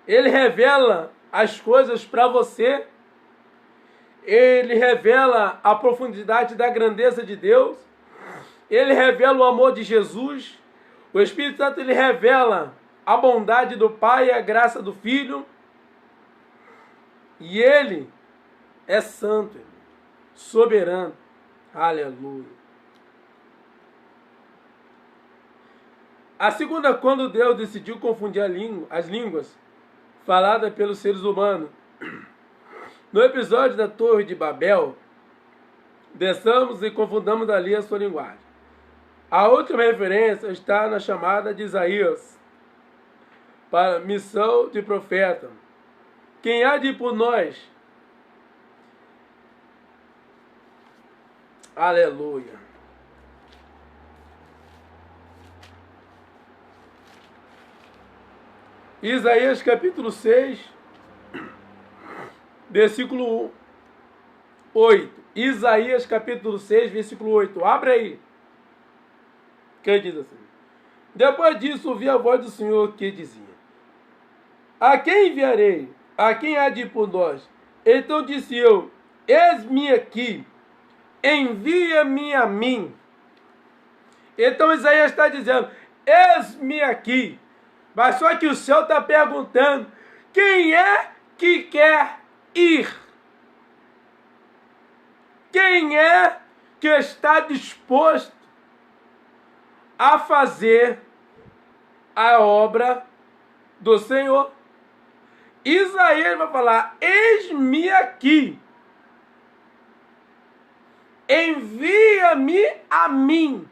Ele revela as coisas para você. Ele revela a profundidade da grandeza de Deus. Ele revela o amor de Jesus. O Espírito Santo, ele revela a bondade do Pai e a graça do Filho. E ele é santo, soberano. Aleluia. A segunda, quando Deus decidiu confundir as línguas faladas pelos seres humanos. No episódio da Torre de Babel, desçamos e confundamos ali a sua linguagem. A última referência está na chamada de Isaías, para missão de profeta. Quem há de ir por nós? Aleluia. Isaías capítulo 6, versículo 8. Isaías capítulo 6, versículo 8. Abre aí. Que diz assim: depois disso ouvi a voz do Senhor que dizia: a quem enviarei? A quem há de ir por nós? Então disse eu: eis-me aqui, envia-me a mim. Então Isaías está dizendo: eis-me aqui. Mas só que o céu está perguntando: quem é que quer ir? Quem é que está disposto a fazer a obra do Senhor? Isaías vai falar: eis-me aqui, envia-me a mim.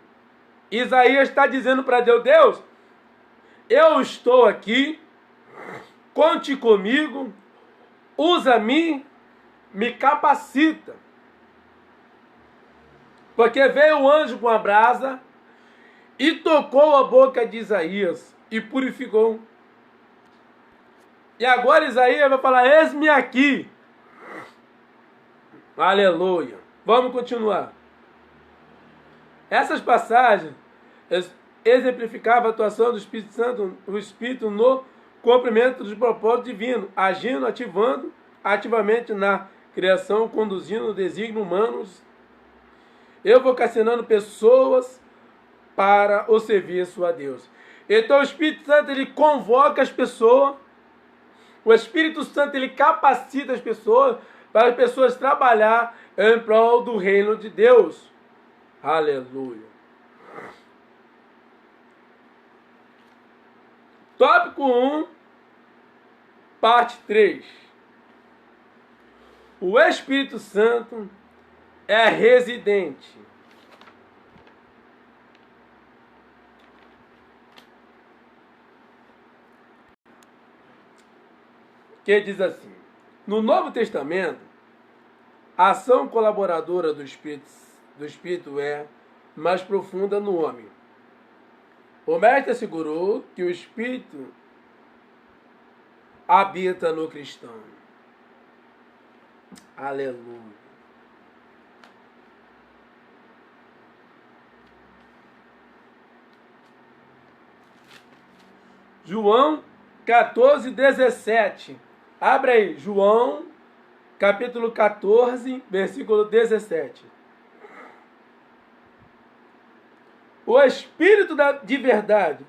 Isaías está dizendo para Deus: Deus, eu estou aqui, conte comigo, usa-me, me capacita. Porque veio o anjo com a brasa e tocou a boca de Isaías e purificou. E agora Isaías vai falar: eis-me aqui. Aleluia. Vamos continuar. Essas passagens exemplificavam a atuação do Espírito Santo, o Espírito no cumprimento dos propósitos divinos, agindo, ativamente na criação, conduzindo desígnios humanos, vocacionando pessoas para o serviço a Deus. Então o Espírito Santo ele convoca as pessoas, o Espírito Santo ele capacita as pessoas para as pessoas trabalhar em prol do reino de Deus. Aleluia. Tópico 1, parte 3. O Espírito Santo é residente. Que diz assim: no Novo Testamento, a ação colaboradora do Espírito é mais profunda no homem. O mestre assegurou que o Espírito habita no cristão. Aleluia. João 14, 17. Abre aí, João, capítulo 14, versículo 17. O Espírito de verdade,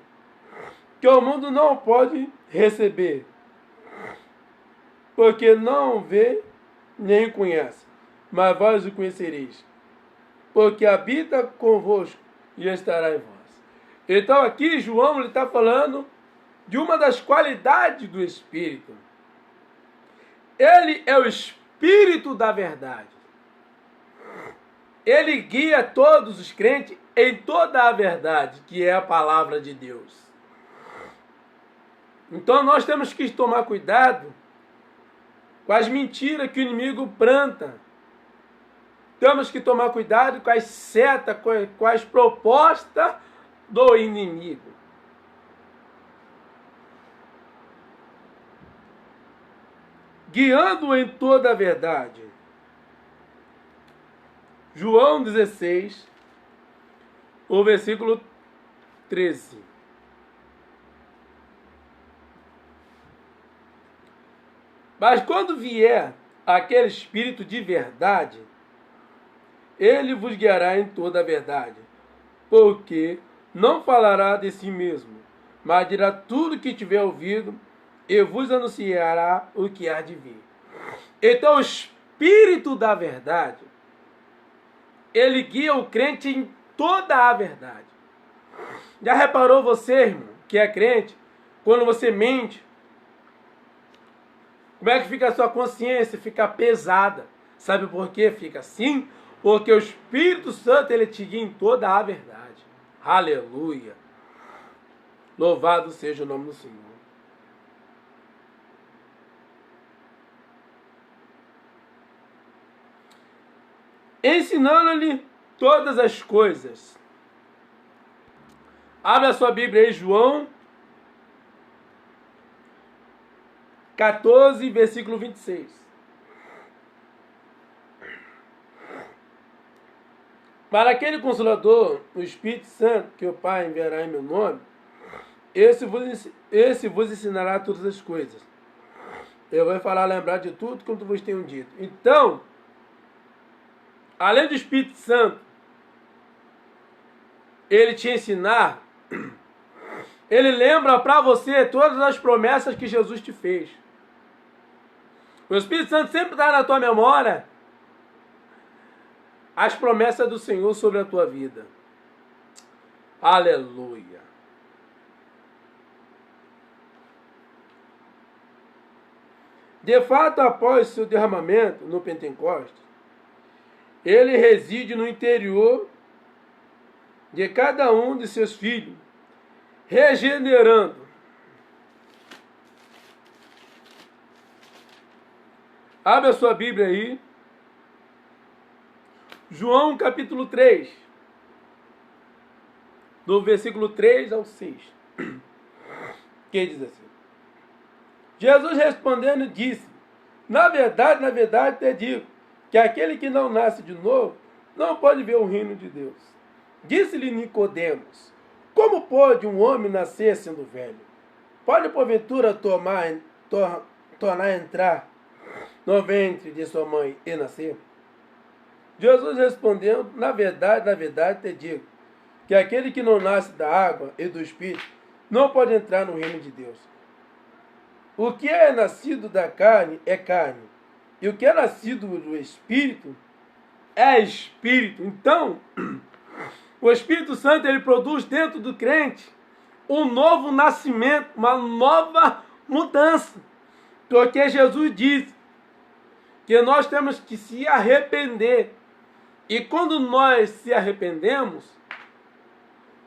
que o mundo não pode receber, porque não vê nem conhece, mas vós o conhecereis, porque habita convosco e estará em vós. Então aqui João está falando de uma das qualidades do Espírito. Ele é o Espírito da verdade. Ele guia todos os crentes em toda a verdade, que é a palavra de Deus. Então nós temos que tomar cuidado com as mentiras que o inimigo planta. Temos que tomar cuidado com as setas, com as propostas do inimigo. Guiando em toda a verdade. João 16, o versículo 13. Mas quando vier aquele Espírito de verdade, ele vos guiará em toda a verdade, porque não falará de si mesmo, mas dirá tudo que tiver ouvido e vos anunciará o que há de vir. Então o Espírito da verdade, ele guia o crente em toda a verdade. Já reparou você, irmão, que é crente, quando você mente, como é que fica a sua consciência? Fica pesada. Sabe por quê? Fica assim? Porque o Espírito Santo, ele te guia em toda a verdade. Aleluia. Louvado seja o nome do Senhor. Ensinando-lhe todas as coisas. Abre a sua Bíblia aí, João 14, versículo 26. Para aquele Consolador, o Espírito Santo, que o Pai enviará em meu nome, esse vos ensinará todas as coisas. Eu vou falar, lembrar de tudo como vos tenho dito. Então, além do Espírito Santo, ele te ensinar, ele lembra para você todas as promessas que Jesus te fez. O Espírito Santo sempre dá na tua memória as promessas do Senhor sobre a tua vida. Aleluia. De fato, após seu derramamento no Pentecostes, ele reside no interior de cada um de seus filhos, regenerando. Abre a sua Bíblia aí. João capítulo 3. Do versículo 3 ao 6. Que diz assim: Jesus respondendo disse: na verdade te digo, que aquele que não nasce de novo, não pode ver o reino de Deus. Disse-lhe Nicodemos: como pode um homem nascer sendo velho? Pode porventura tornar a entrar no ventre de sua mãe e nascer? Jesus respondeu: na verdade te digo, que aquele que não nasce da água e do Espírito não pode entrar no reino de Deus. O que é nascido da carne é carne, e o que é nascido do Espírito é Espírito. Então, o Espírito Santo, ele produz dentro do crente um novo nascimento, uma nova mudança. Porque Jesus disse que nós temos que se arrepender. E quando nós se arrependemos,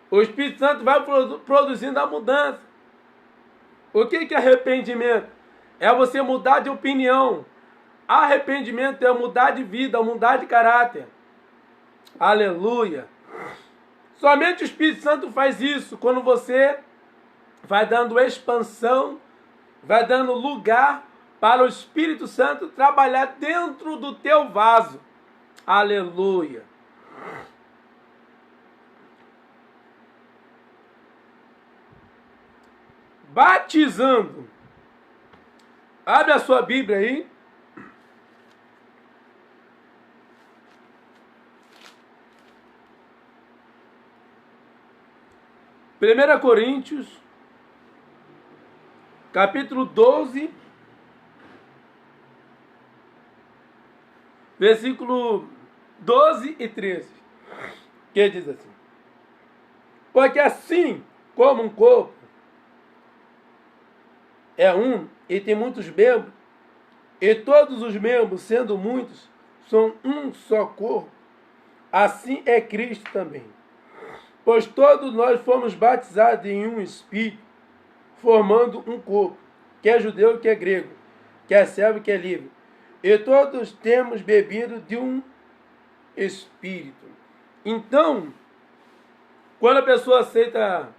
o Espírito Santo vai produzindo a mudança. O que é arrependimento? É você mudar de opinião. Arrependimento é mudar de vida, mudar de caráter. Aleluia. Somente o Espírito Santo faz isso quando você vai dando expansão, vai dando lugar para o Espírito Santo trabalhar dentro do teu vaso. Aleluia. Batizando. Abre a sua Bíblia aí. Primeira Coríntios, capítulo 12, versículo 12 e 13, que diz assim: porque assim como um corpo é um e tem muitos membros, e todos os membros, sendo muitos, são um só corpo, assim é Cristo também. Pois todos nós fomos batizados em um Espírito, formando um corpo, que é judeu e que é grego, que é servo e que é livre. E todos temos bebido de um Espírito. Então, quando a pessoa aceita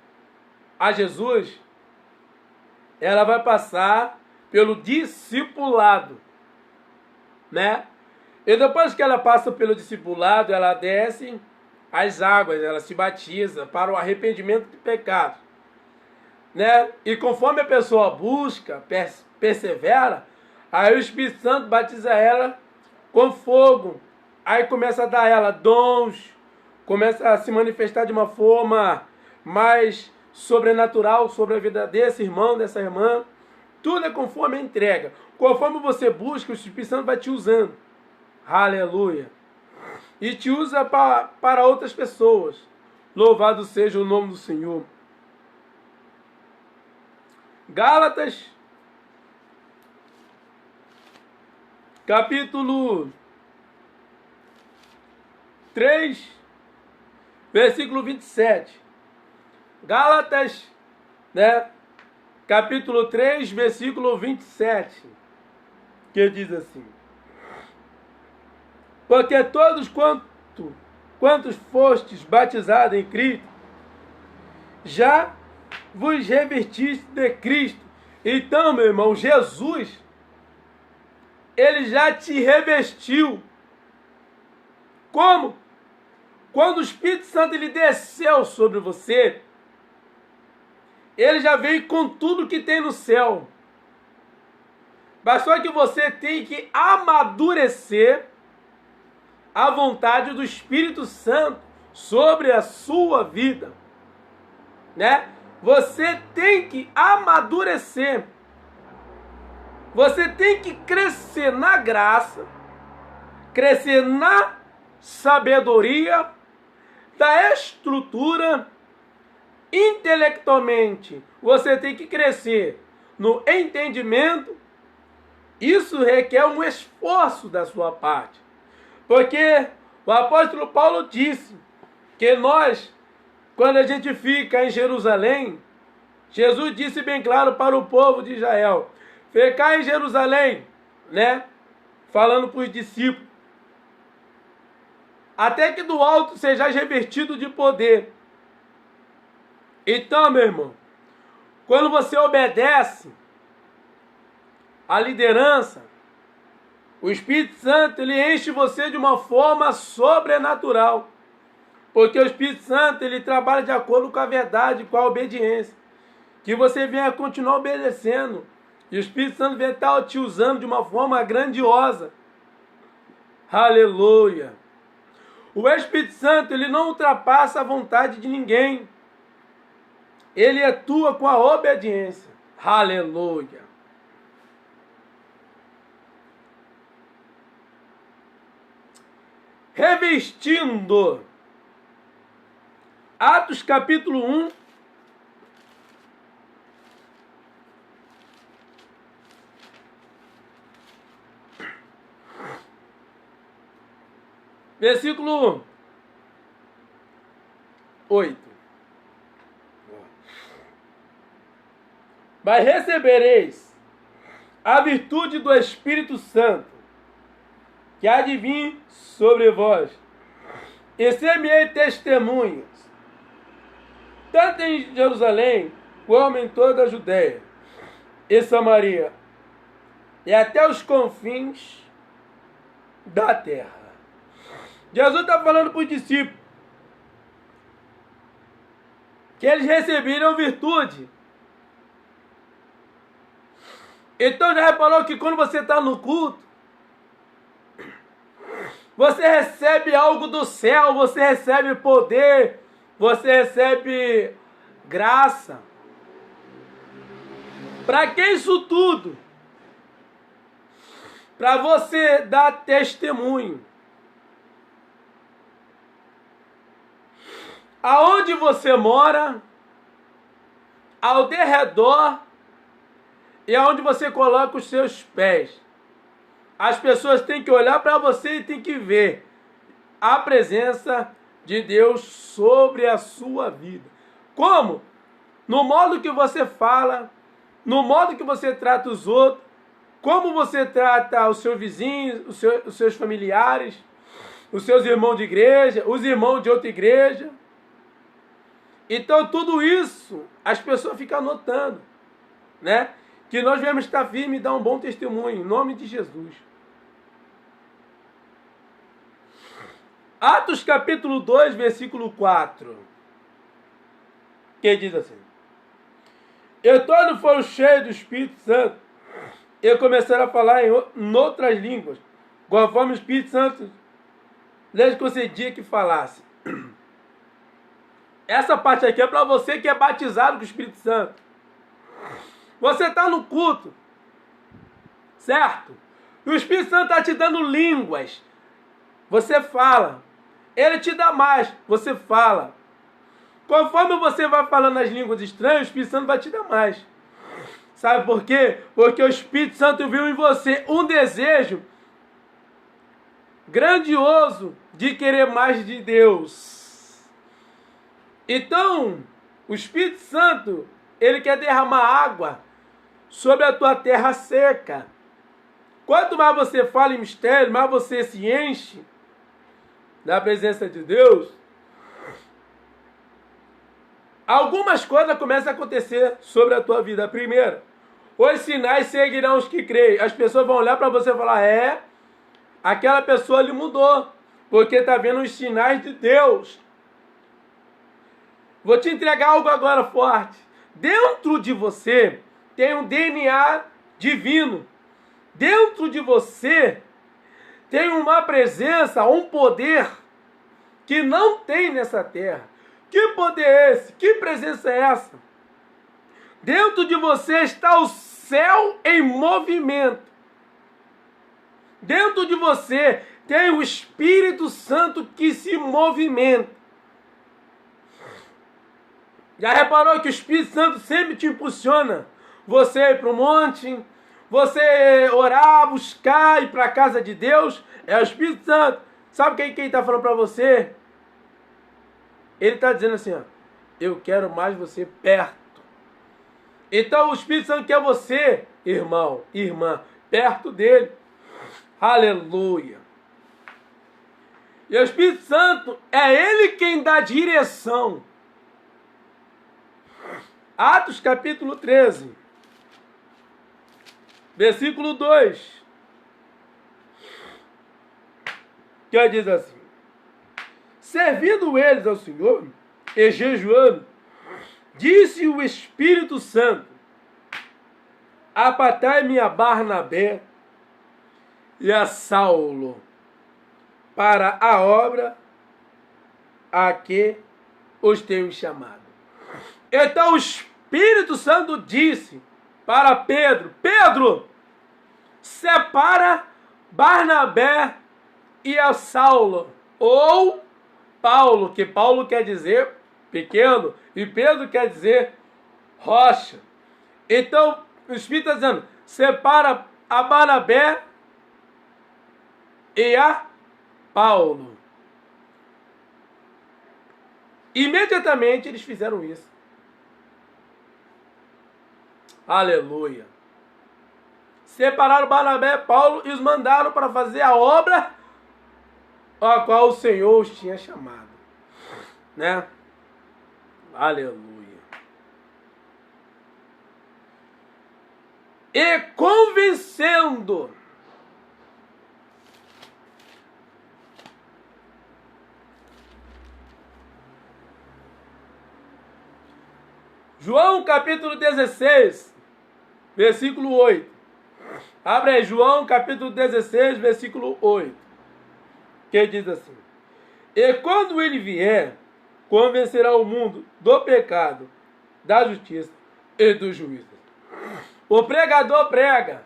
a Jesus, ela vai passar pelo discipulado, né? E depois que ela passa pelo discipulado, ela desce as águas, ela se batiza para o arrependimento de pecado, né? E conforme a pessoa busca, persevera, aí o Espírito Santo batiza ela com fogo, aí começa a dar a ela dons, começa a se manifestar de uma forma mais sobrenatural sobre a vida desse irmão, dessa irmã. Tudo é conforme a entrega. Conforme você busca, o Espírito Santo vai te usando. Aleluia. E te usa para outras pessoas. Louvado seja o nome do Senhor. Gálatas, capítulo 3, versículo 27. Gálatas, né? Capítulo 3, versículo 27. Que diz assim: porque todos quantos fostes batizados em Cristo, já vos revestiste de Cristo. Então, meu irmão, Jesus, ele já te revestiu. Como? Quando o Espírito Santo ele desceu sobre você, ele já veio com tudo que tem no céu. Mas só que você tem que amadurecer a vontade do Espírito Santo sobre a sua vida, né? Você tem que amadurecer. Você tem que crescer na graça, crescer na sabedoria, da estrutura. Intelectualmente, você tem que crescer no entendimento. Isso requer um esforço da sua parte. Porque o apóstolo Paulo disse que nós, quando a gente fica em Jerusalém, Jesus disse bem claro para o povo de Israel: ficar em Jerusalém, né? Falando para os discípulos, até que do alto sejais revestido de poder. Então, meu irmão, quando você obedece à liderança, o Espírito Santo ele enche você de uma forma sobrenatural. Porque o Espírito Santo ele trabalha de acordo com a verdade, com a obediência. Que você venha continuar obedecendo. E o Espírito Santo vem estar te usando de uma forma grandiosa. Aleluia. O Espírito Santo ele não ultrapassa a vontade de ninguém. Ele atua com a obediência. Aleluia. Revestindo. Atos capítulo 1. Versículo 8. Mas recebereis a virtude do Espírito Santo, que há de vir sobre vós, e ser-me-ei testemunhas, tanto em Jerusalém, como em toda a Judéia e Samaria, e até os confins da terra. Jesus está falando para os discípulos que eles receberam virtude. Então já reparou que quando você está no culto, você recebe algo do céu, você recebe poder, você recebe graça. Para que isso tudo? Para você dar testemunho. Aonde você mora, ao derredor e aonde você coloca os seus pés. As pessoas têm que olhar para você e têm que ver a presença de Deus sobre a sua vida. Como? No modo que você fala, no modo que você trata os outros, como você trata os seus vizinhos, os seus familiares, os seus irmãos de igreja, os irmãos de outra igreja. Então tudo isso as pessoas ficam notando, né? Que nós viemos estar firmes e dar um bom testemunho, em nome de Jesus. Atos capítulo 2, versículo 4. Que diz assim: E todos foram cheios do Espírito Santo e começaram a falar em outras línguas, conforme o Espírito Santo lhes concedia que falasse. Essa parte aqui é para você que é batizado com o Espírito Santo. Você está no culto, certo? E o Espírito Santo está te dando línguas. Você fala. Ele te dá mais. Você fala. Conforme você vai falando as línguas estranhas, o Espírito Santo vai te dar mais. Sabe por quê? Porque o Espírito Santo viu em você um desejo grandioso de querer mais de Deus. Então, o Espírito Santo, ele quer derramar água sobre a tua terra seca. Quanto mais você fala em mistério, mais você se enche da presença de Deus, algumas coisas começam a acontecer sobre a tua vida. Primeiro, os sinais seguirão os que creem. As pessoas vão olhar para você e falar, aquela pessoa ali mudou, porque está vendo os sinais de Deus. Vou te entregar algo agora forte. Dentro de você tem um DNA divino. Dentro de você tem uma presença, um poder que não tem nessa terra. Que poder é esse? Que presença é essa? Dentro de você está o céu em movimento. Dentro de você tem o Espírito Santo que se movimenta. Já reparou que o Espírito Santo sempre te impulsiona? Você ir para o monte, você orar, buscar, ir para a casa de Deus, é o Espírito Santo. Sabe quem está falando para você? Ele está dizendo assim, eu quero mais você perto. Então o Espírito Santo quer você, irmão, irmã, perto dele. Aleluia. E o Espírito Santo é ele quem dá direção. Atos capítulo 13, versículo 2, que diz assim: Servindo eles ao Senhor e jejuando, disse o Espírito Santo: Apartai-me a Barnabé e a Saulo para a obra a que os tenho chamado. Então o Espírito Santo disse para Pedro: Pedro, separa Barnabé e a Saulo, ou Paulo, que Paulo quer dizer pequeno e Pedro quer dizer rocha. Então o Espírito está dizendo: separa a Barnabé e a Paulo. Imediatamente eles fizeram isso. Aleluia. Separaram Barnabé e Paulo e os mandaram para fazer a obra a qual o Senhor os tinha chamado. Né? Aleluia. E convencendo João capítulo 16, versículo 8. Abre aí, João capítulo 16, versículo 8. Que diz assim: E quando ele vier, convencerá o mundo do pecado, da justiça e do juízo. O pregador prega,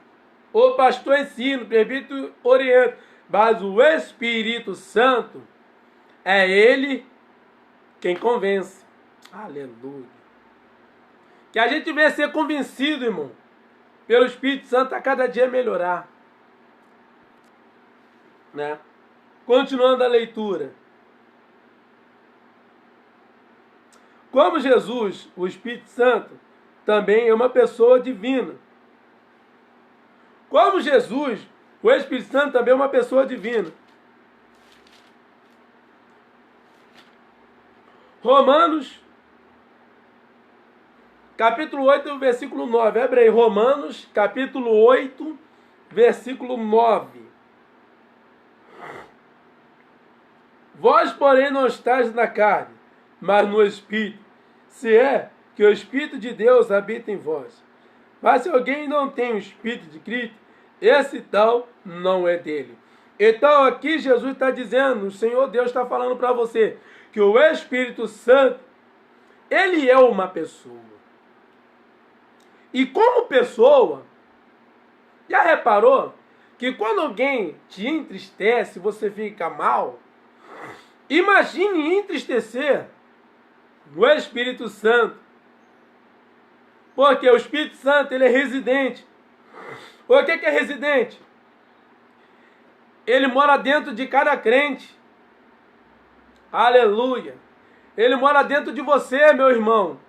o pastor ensina, o presbítero orienta, mas o Espírito Santo é ele quem convence. Aleluia. Que a gente venha ser convencido, irmão, pelo Espírito Santo a cada dia melhorar. Né? Continuando a leitura. Como Jesus, o Espírito Santo, também é uma pessoa divina. Como Jesus, o Espírito Santo também é uma pessoa divina. Romanos, capítulo 8, versículo 9. Abre aí, Romanos, capítulo 8, versículo 9. Vós, porém, não estáis na carne, mas no Espírito, se é que o Espírito de Deus habita em vós. Mas se alguém não tem o Espírito de Cristo, esse tal não é dele. Então aqui Jesus está dizendo, o Senhor Deus está falando para você, que o Espírito Santo, ele é uma pessoa. E como pessoa, já reparou que quando alguém te entristece, você fica mal? Imagine entristecer o Espírito Santo. Porque o Espírito Santo, ele é residente. O que é residente? Ele mora dentro de cada crente. Aleluia. Ele mora dentro de você, meu irmão.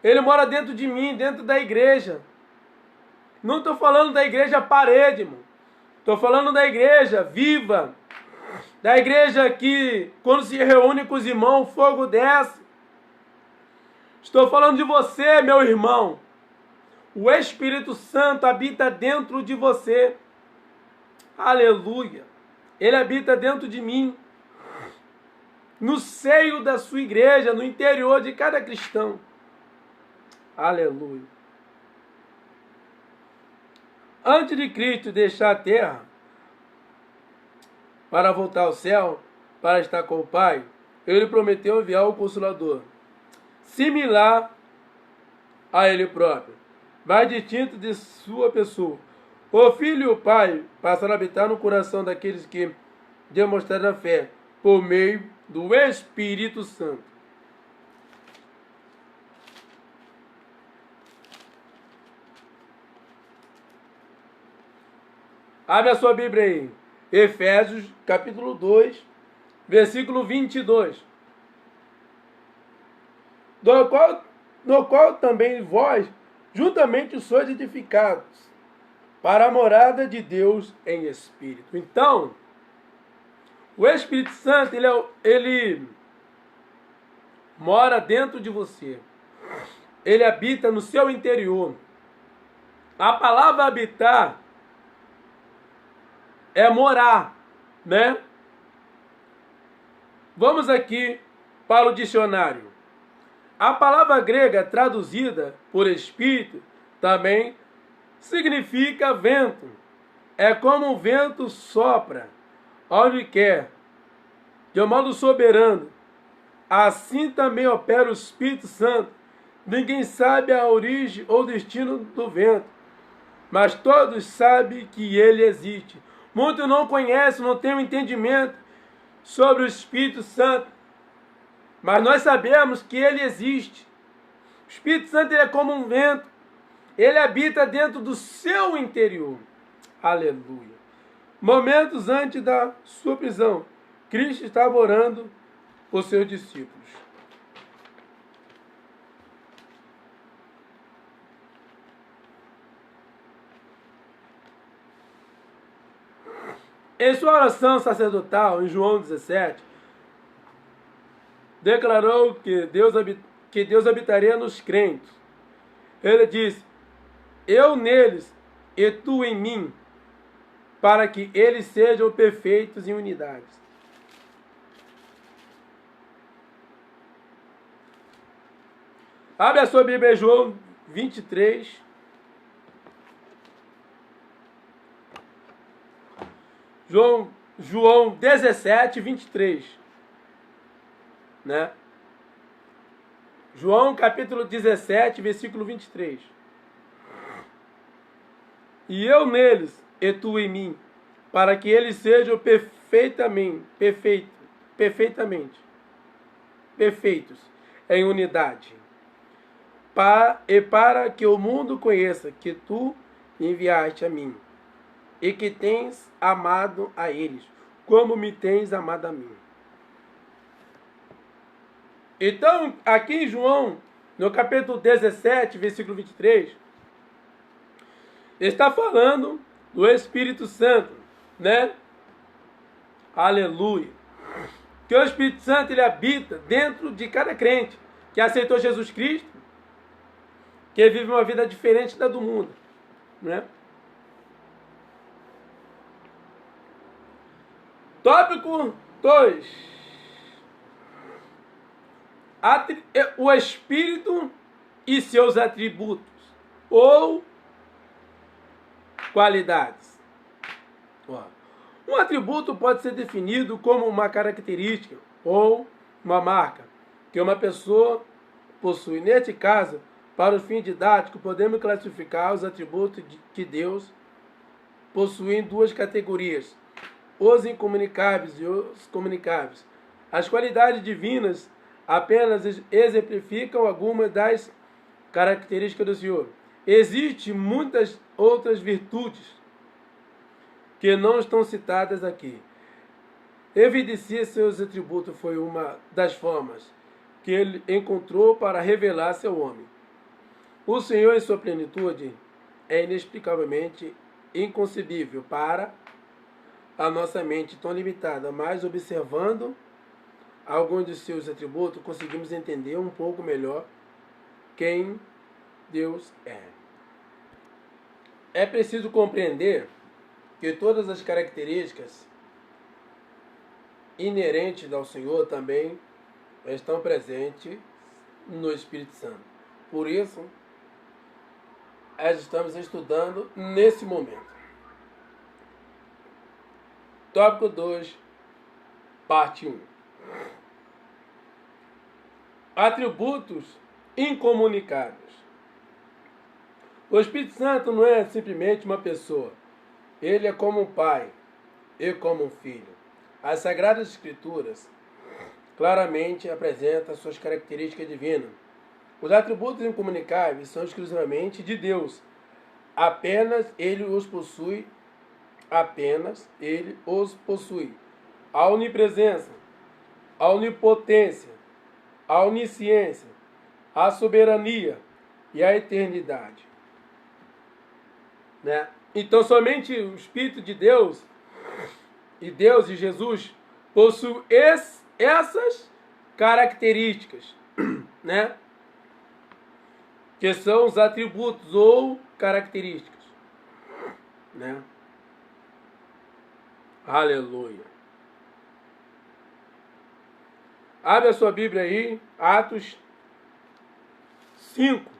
Ele mora dentro de mim, dentro da igreja. Não estou falando da igreja parede, irmão. Estou falando da igreja viva. Da igreja que, quando se reúne com os irmãos, o fogo desce. Estou falando de você, meu irmão. O Espírito Santo habita dentro de você. Aleluia. Ele habita dentro de mim. No seio da sua igreja, no interior de cada cristão. Aleluia. Antes de Cristo deixar a terra para voltar ao céu, para estar com o Pai, ele prometeu enviar o Consolador, similar a ele próprio, mas distinto de sua pessoa. O Filho e o Pai passaram a habitar no coração daqueles que demonstraram a fé, por meio do Espírito Santo. Abre a sua Bíblia aí. Efésios, capítulo 2, versículo 22. No qual também vós, juntamente sois edificados, para a morada de Deus em Espírito. Então, o Espírito Santo, ele mora dentro de você. Ele habita no seu interior. A palavra habitar é morar, né? Vamos aqui para o dicionário. A palavra grega traduzida por espírito também significa vento. É como o vento sopra onde quer, de um modo soberano. Assim também opera o Espírito Santo Ninguém sabe a origem ou destino do vento, mas todos sabem que ele existe. Muitos não conhecem, não têm um entendimento sobre o Espírito Santo, mas nós sabemos que ele existe. O Espírito Santo ele é como um vento, ele habita dentro do seu interior. Aleluia. Momentos antes da sua prisão, Cristo estava orando por seus discípulos. Em sua oração sacerdotal, em João 17, declarou que Deus habitaria nos crentes. Ele disse: eu neles e tu em mim, para que eles sejam perfeitos em unidade. Abre a sua Bíblia, João 23. João 17, 23. Né? João capítulo 17, versículo 23. E eu neles, e tu em mim, para que eles sejam perfeitos em unidade. E para que o mundo conheça que tu enviaste a mim, e que tens amado a eles, como me tens amado a mim. Então, aqui em João, no capítulo 17, versículo 23, está falando do Espírito Santo, né? Aleluia. Que o Espírito Santo, ele habita dentro de cada crente que aceitou Jesus Cristo, que vive uma vida diferente da do mundo, né? Tópico 2. O Espírito e seus atributos ou qualidades. Um atributo pode ser definido como uma característica ou uma marca que uma pessoa possui. Neste caso, para o fim didático, podemos classificar os atributos que Deus possui em duas categorias: os incomunicáveis e os comunicáveis. As qualidades divinas apenas exemplificam algumas das características do Senhor. Existem muitas outras virtudes que não estão citadas aqui. Evidenciar seus atributos foi uma das formas que ele encontrou para revelar-se ao homem. O Senhor, em sua plenitude, é inexplicavelmente inconcebível para a nossa mente tão limitada, mas observando alguns de seus atributos, conseguimos entender um pouco melhor quem Deus é. É preciso compreender que todas as características inerentes ao Senhor também estão presentes no Espírito Santo. Por isso, nós estamos estudando nesse momento. Tópico 2, parte 1. Atributos incomunicáveis. O Espírito Santo não é simplesmente uma pessoa. Ele é como um pai e como um filho. As Sagradas Escrituras claramente apresentam suas características divinas. Os atributos incomunicáveis são exclusivamente de Deus. Apenas Ele os possui. A onipresença, a onipotência, a onisciência, a soberania e a eternidade. Né? Então, somente o Espírito de Deus e Jesus possuem essas características, né? Que são os atributos ou características, né? Aleluia. Abre a sua Bíblia aí, Atos 5,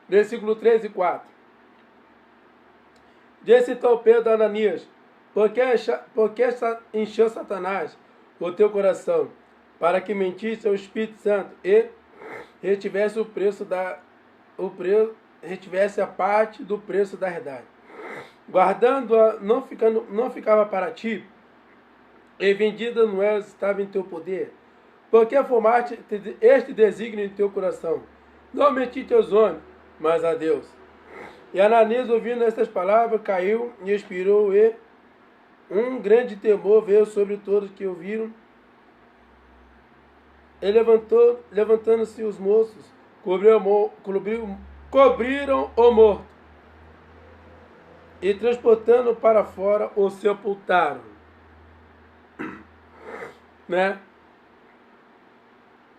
versículo 3 e 4. Disse então Pedro a Ananias: por que encheu Satanás o teu coração, para que mentisse ao Espírito Santo e retivesse retivesse a parte do preço da herdade. Guardando-a, não ficava para ti, e vendida não era, estava em teu poder. Porque formaste este desígnio em teu coração. Não mentiste aos homens, mas a Deus. E Ananias, ouvindo estas palavras, caiu e expirou, e um grande temor veio sobre todos que ouviram. E levantando-se os moços, cobriram o morto, e transportando para fora, o sepultaram. Né?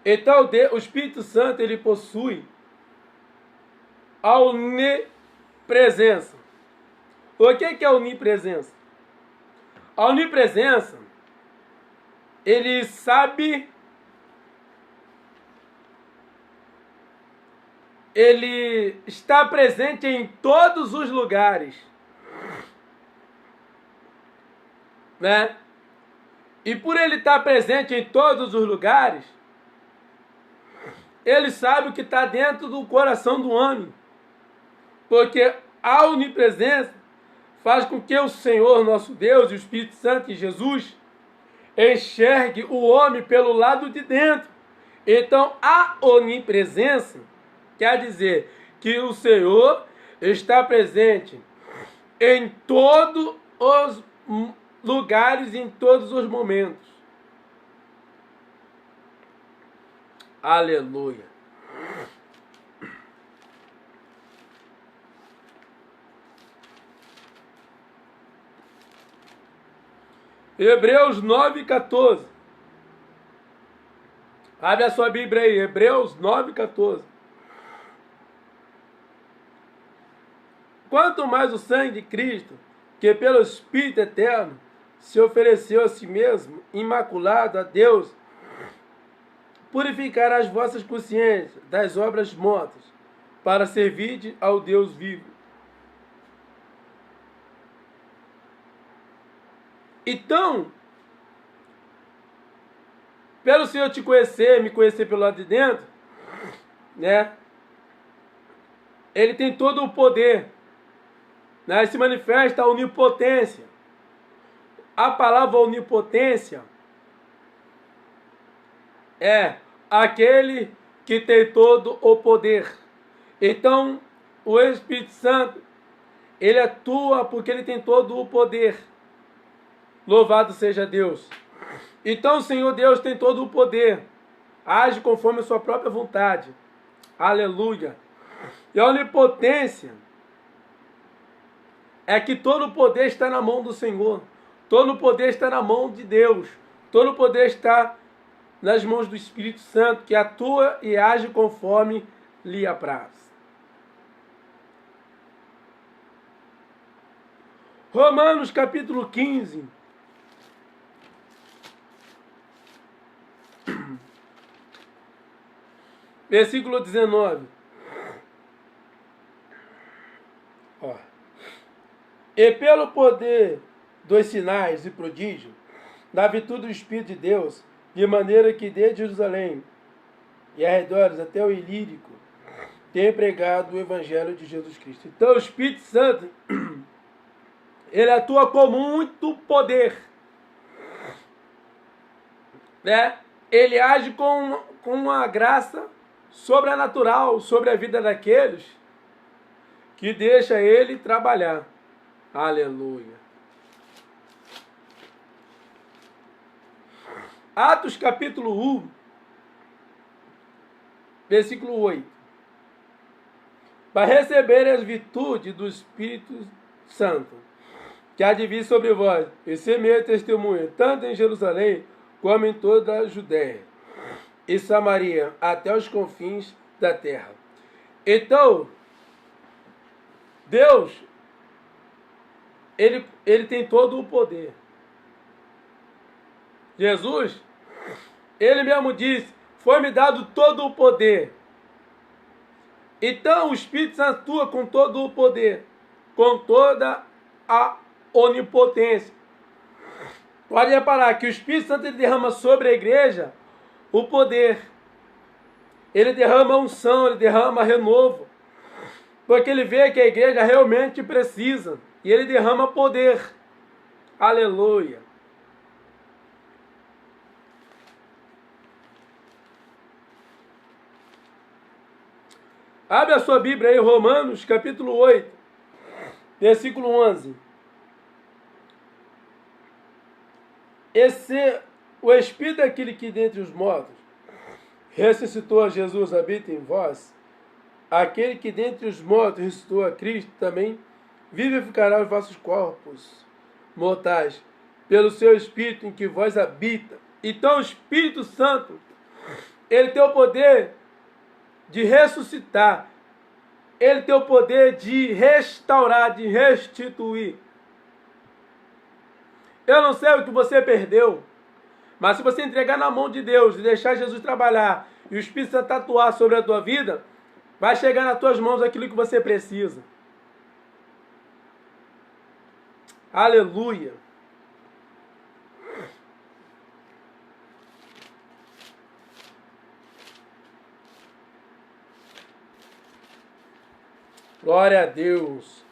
Então o Espírito Santo, ele possui a onipresença. O que é a onipresença? A onipresença, ele sabe, ele está presente em todos os lugares, né? E por ele estar presente em todos os lugares, ele sabe o que está dentro do coração do homem. Porque a onipresença faz com que o Senhor, nosso Deus, e o Espírito Santo e Jesus enxergue o homem pelo lado de dentro. Então, a onipresença quer dizer que o Senhor está presente em todos os lugares, em todos os momentos. Aleluia. Hebreus 9:14. Abre a sua Bíblia aí, Hebreus 9:14. Quanto mais o sangue de Cristo, que pelo Espírito Eterno se ofereceu a si mesmo, imaculado a Deus, purificará as vossas consciências das obras mortas, para servir ao Deus vivo. Então, pelo Senhor te conhecer, me conhecer pelo lado de dentro, né? Ele tem todo o poder, né? Se manifesta a onipotência. A palavra onipotência é aquele que tem todo o poder. Então, o Espírito Santo, ele atua porque ele tem todo o poder. Louvado seja Deus. Então, o Senhor Deus tem todo o poder. Age conforme a sua própria vontade. Aleluia. E a onipotência é que todo o poder está na mão do Senhor. Todo o poder está na mão de Deus. Todo o poder está nas mãos do Espírito Santo, que atua e age conforme lhe apraz. Romanos capítulo 15. Versículo 19. Ó. E pelo poder dos sinais e prodígios, da virtude do Espírito de Deus, de maneira que desde Jerusalém e arredores até o Ilírico, tem pregado o Evangelho de Jesus Cristo. Então o Espírito Santo, ele atua com muito poder, né? Ele age com uma graça sobrenatural sobre a vida daqueles que deixa ele trabalhar. Aleluia. Atos capítulo 1, versículo 8. Para receber as virtudes do Espírito Santo, que há de vir sobre vós, e ser meu testemunha, tanto em Jerusalém, como em toda a Judéia e Samaria, até os confins da terra. Então, Deus, ele tem todo o poder. Jesus, ele mesmo disse, foi-me dado todo o poder. Então o Espírito Santo atua com todo o poder, com toda a onipotência. Pode reparar que o Espírito Santo ele derrama sobre a igreja o poder. Ele derrama unção, ele derrama renovo. Porque ele vê que a igreja realmente precisa. E ele derrama poder. Aleluia. Abre a sua Bíblia aí, Romanos, capítulo 8, versículo 11. O Espírito daquele que dentre os mortos ressuscitou a Jesus habita em vós, aquele que dentre os mortos ressuscitou a Cristo também vivificará os vossos corpos mortais pelo seu Espírito em que vós habita. Então o Espírito Santo, ele tem o poder de ressuscitar, ele tem o poder de restaurar, de restituir. Eu não sei o que você perdeu, mas se você entregar na mão de Deus e deixar Jesus trabalhar e o Espírito Santo atuar sobre a tua vida, vai chegar nas tuas mãos aquilo que você precisa. Aleluia. Glória a Deus.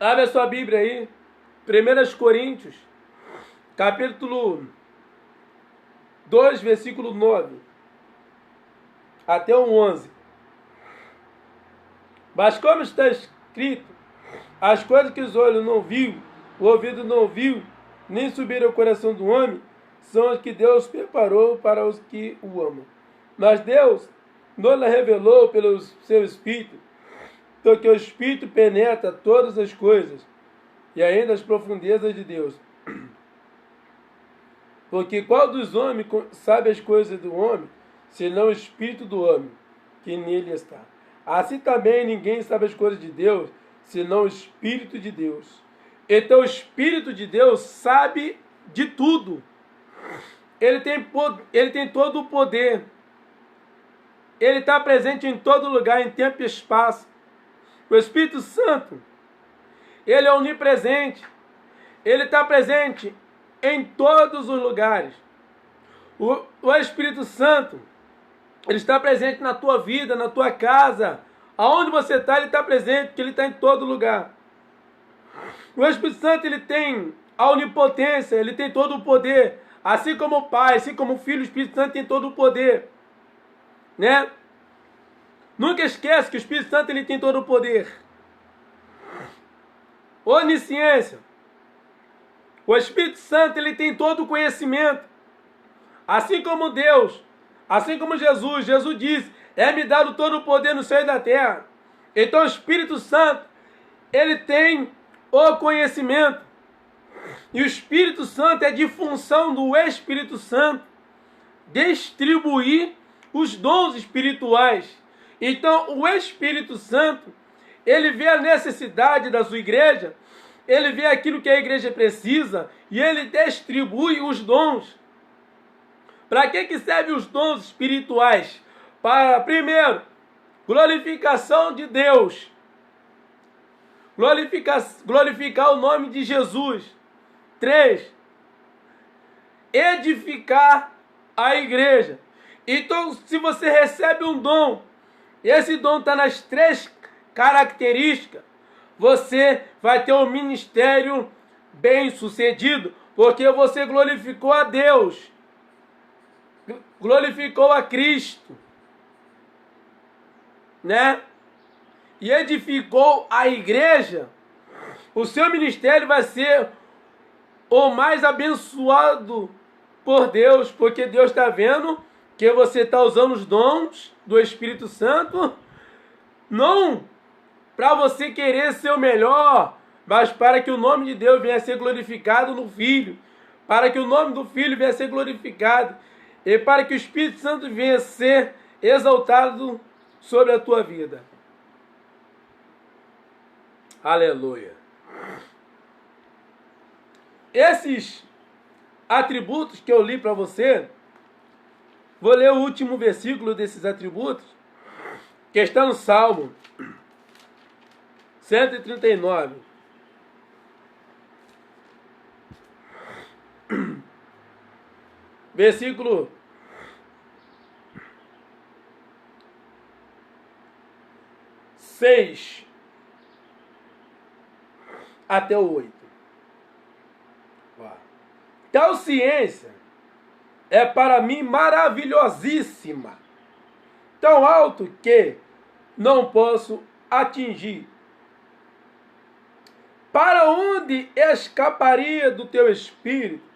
Abre a sua Bíblia aí. 1 Coríntios, capítulo 2, versículo 9. Até o 11. Mas como está escrito, as coisas que os olhos não viu, o ouvido não ouviu, nem subiram ao coração do homem, são as que Deus preparou para os que o amam. Mas Deus nos revelou pelo seu Espírito, porque o Espírito penetra todas as coisas, e ainda as profundezas de Deus. Porque qual dos homens sabe as coisas do homem, senão o Espírito do homem, que nele está? Assim também ninguém sabe as coisas de Deus, senão o Espírito de Deus. Então o Espírito de Deus sabe de tudo. Ele tem todo o poder. Ele está presente em todo lugar, em tempo e espaço. O Espírito Santo, ele é onipresente. Ele está presente em todos os lugares. O Espírito Santo, ele está presente na tua vida, na tua casa. Aonde você está, ele está presente, porque ele está em todo lugar. O Espírito Santo, ele tem a onipotência, ele tem todo o poder. Assim como o Pai, assim como o Filho, o Espírito Santo tem todo o poder. Né? Nunca esquece que o Espírito Santo, ele tem todo o poder. Onisciência. O Espírito Santo, ele tem todo o conhecimento. Assim como Deus, assim como Jesus. Jesus disse, é-me dado todo o poder no céu e na terra. Então o Espírito Santo, ele tem o conhecimento. E o Espírito Santo é de função do Espírito Santo distribuir os dons espirituais. Então o Espírito Santo, ele vê a necessidade da sua igreja, ele vê aquilo que a igreja precisa e ele distribui os dons. Para que servem os dons espirituais? Para, primeiro, glorificação de Deus. Glorificar o nome de Jesus. 3. Edificar a igreja. Então, se você recebe um dom, esse dom está nas 3 características, você vai ter um ministério bem sucedido, porque você glorificou a Deus, glorificou a Cristo, né? E edificou a igreja. O seu ministério vai ser o mais abençoado por Deus, porque Deus está vendo que você está usando os dons do Espírito Santo, não para você querer ser o melhor, mas para que o nome de Deus venha a ser glorificado no Filho, para que o nome do Filho venha a ser glorificado, e para que o Espírito Santo venha a ser exaltado sobre a tua vida. Aleluia. Esses atributos que eu li para você, vou ler o último versículo desses atributos, que está no Salmo 139. Versículo 6 até o 8. Tal ciência é para mim maravilhosíssima, tão alto que não posso atingir. Para onde escaparia do teu espírito?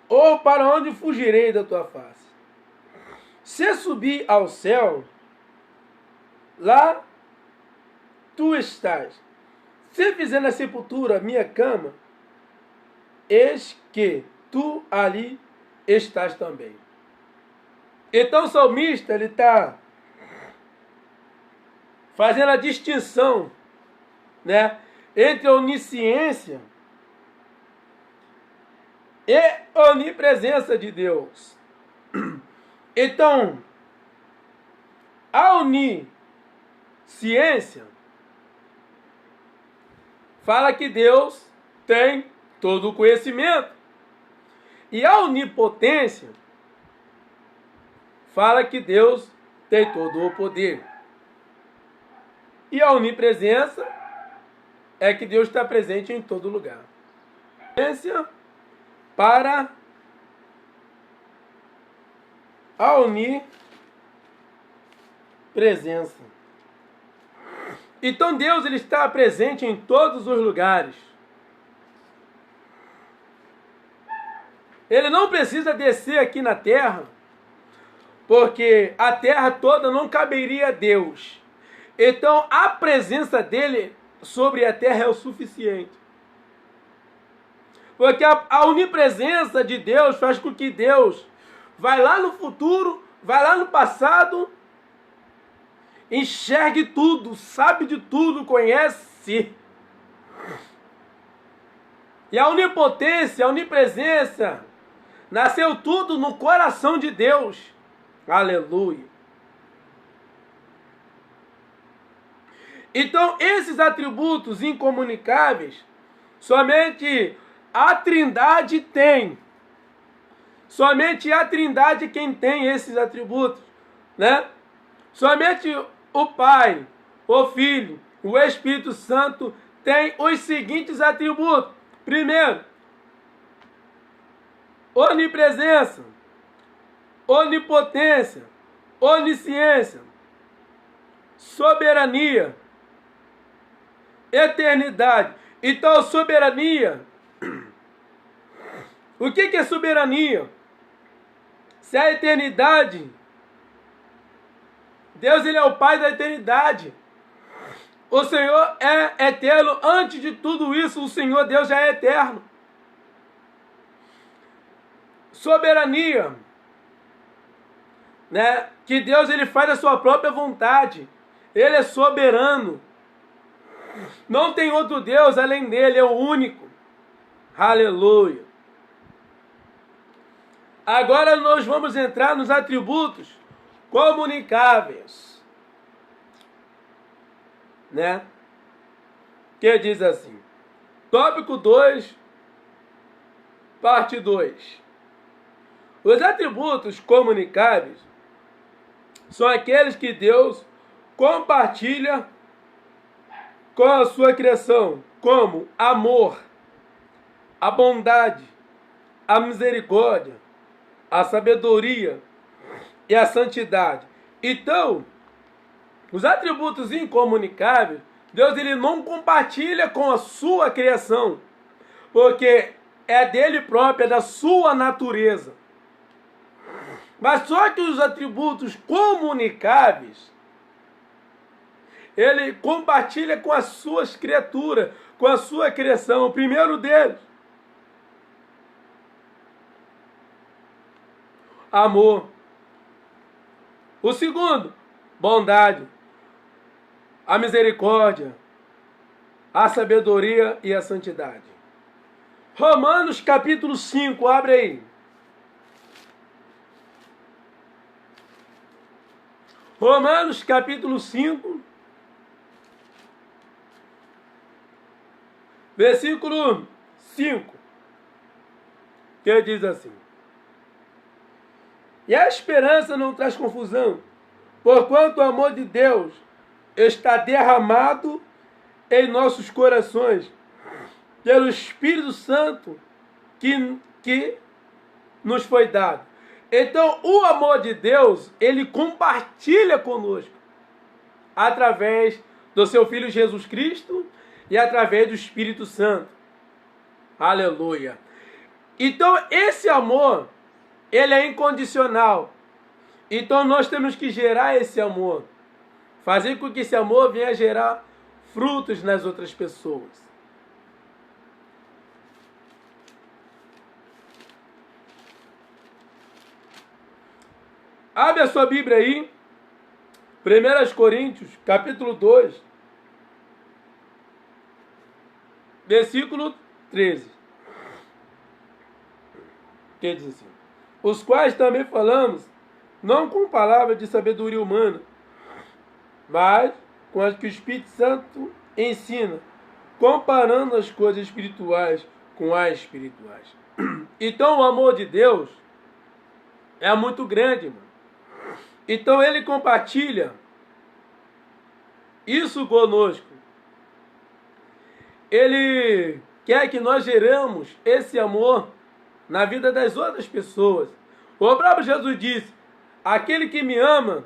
Ou para onde fugirei da tua face? Se subir ao céu, lá tu estás. Se fizer na sepultura minha cama, eis que tu ali estás também. Então o salmista, ele está fazendo a distinção, né, entre a onisciência e a onipresença de Deus. Então, a onisciência fala que Deus tem todo o conhecimento. E a onipotência fala que Deus tem todo o poder. E a onipresença é que Deus está presente em todo lugar. Para a onipresença. Então Deus, ele está presente em todos os lugares. Ele não precisa descer aqui na terra, porque a terra toda não caberia a Deus. Então a presença dele sobre a terra é o suficiente. Porque a onipresença de Deus faz com que Deus vai lá no futuro, vai lá no passado, enxergue tudo, sabe de tudo, conhece. E a onipotência, a onipresença, nasceu tudo no coração de Deus. Aleluia. Então, esses atributos incomunicáveis, somente a Trindade tem. Somente a Trindade quem tem esses atributos, né? Somente o Pai, o Filho, o Espírito Santo tem os seguintes atributos. Primeiro, onipresença, onipotência, onisciência, soberania, eternidade. Então, soberania. O que é soberania? Se a eternidade, Deus, ele é o Pai da eternidade. O Senhor é eterno. Antes de tudo isso, o Senhor Deus já é eterno. Soberania, né? Que Deus, ele faz a sua própria vontade. Ele é soberano. Não tem outro Deus além dele, é o único. Aleluia. Agora nós vamos entrar nos atributos comunicáveis, né? Que diz assim, tópico 2, parte 2. Os atributos comunicáveis são aqueles que Deus compartilha com a sua criação, como amor, a bondade, a misericórdia, a sabedoria e a santidade. Então, os atributos incomunicáveis, Deus, ele não compartilha com a sua criação, porque é dele próprio, é da sua natureza. Mas só que os atributos comunicáveis, ele compartilha com as suas criaturas, com a sua criação. O primeiro deles, amor. O segundo, bondade, a misericórdia, a sabedoria e a santidade. Romanos capítulo 5, abre aí. Romanos capítulo 5, Versículo 5, que diz assim: e a esperança não traz confusão, porquanto o amor de Deus está derramado em nossos corações, pelo Espírito Santo que nos foi dado. Então, o amor de Deus, ele compartilha conosco, através do seu Filho Jesus Cristo e através do Espírito Santo. Aleluia. Então, esse amor, ele é incondicional. Então, nós temos que gerar esse amor. Fazer com que esse amor venha gerar frutos nas outras pessoas. Abre a sua Bíblia aí. 1 Coríntios, capítulo 2, versículo 13. Que diz assim: os quais também falamos, não com palavras de sabedoria humana, mas com as que o Espírito Santo ensina, comparando as coisas espirituais com as espirituais. Então o amor de Deus é muito grande, mano. Então ele compartilha isso conosco. Ele quer que nós geramos esse amor na vida das outras pessoas. O próprio Jesus disse: aquele que me ama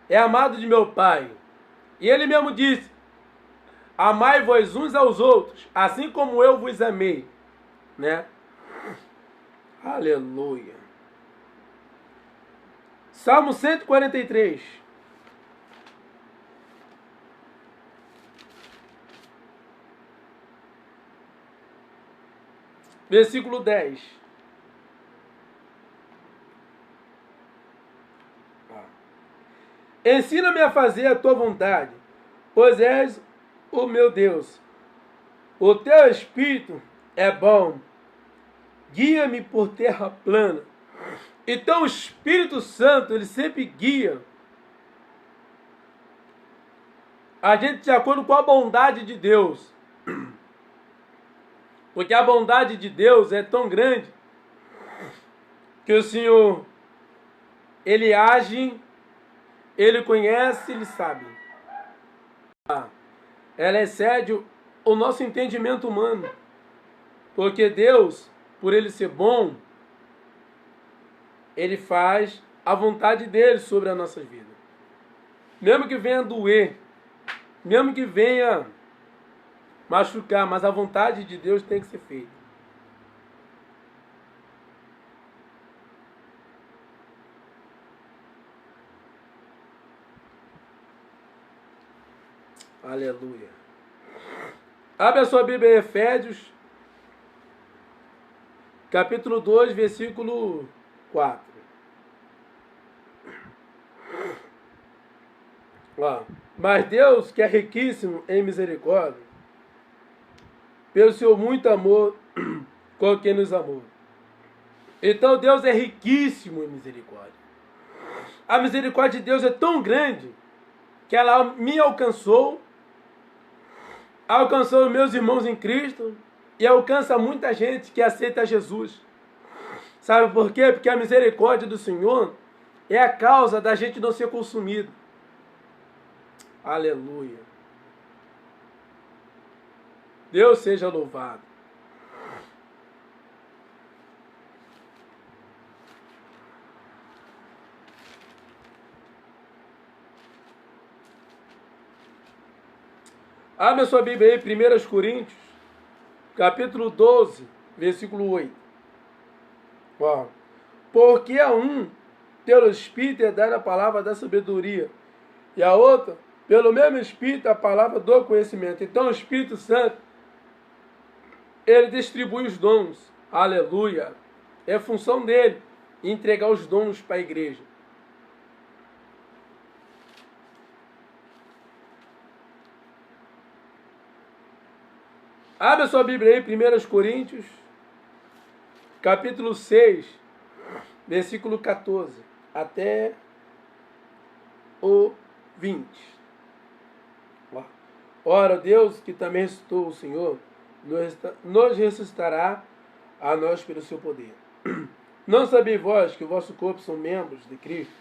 é amado de meu Pai. E ele mesmo disse: amai-vos uns aos outros, assim como eu vos amei. Né? Aleluia. Salmo 143. Versículo 10. Ensina-me a fazer a tua vontade, pois és o meu Deus. O teu Espírito é bom. Guia-me por terra plana. Então o Espírito Santo, ele sempre guia a gente de acordo com a bondade de Deus. Porque a bondade de Deus é tão grande que o Senhor, ele age, ele conhece, ele sabe. Ela excede o nosso entendimento humano. Porque Deus, por ele ser bom, ele faz a vontade dele sobre a nossa vida. Mesmo que venha doer, mesmo que venha machucar, mas a vontade de Deus tem que ser feita. Aleluia. Abre a sua Bíblia em Efésios, capítulo 2, versículo 4. Mas Deus, que é riquíssimo em misericórdia, pelo seu muito amor com quem nos amou. Então Deus é riquíssimo em misericórdia. A misericórdia de Deus é tão grande que ela me alcançou os meus irmãos em Cristo e alcança muita gente que aceita Jesus. Sabe por quê? Porque a misericórdia do Senhor é a causa da gente não ser consumido. Aleluia. Deus seja louvado. Abre a sua Bíblia aí, 1 Coríntios, capítulo 12, versículo 8. Porque a um, pelo Espírito, é dada a palavra da sabedoria, e a outra, pelo mesmo Espírito, a palavra do conhecimento. Então o Espírito Santo, ele distribui os dons. Aleluia. É função dele entregar os dons para a igreja. Abre a sua Bíblia aí, 1 Coríntios, capítulo 6, versículo 14, até o 20. Ora, Deus, que também ressuscitou o Senhor, nos ressuscitará a nós pelo seu poder. Não sabeis vós que o vosso corpo são membros de Cristo?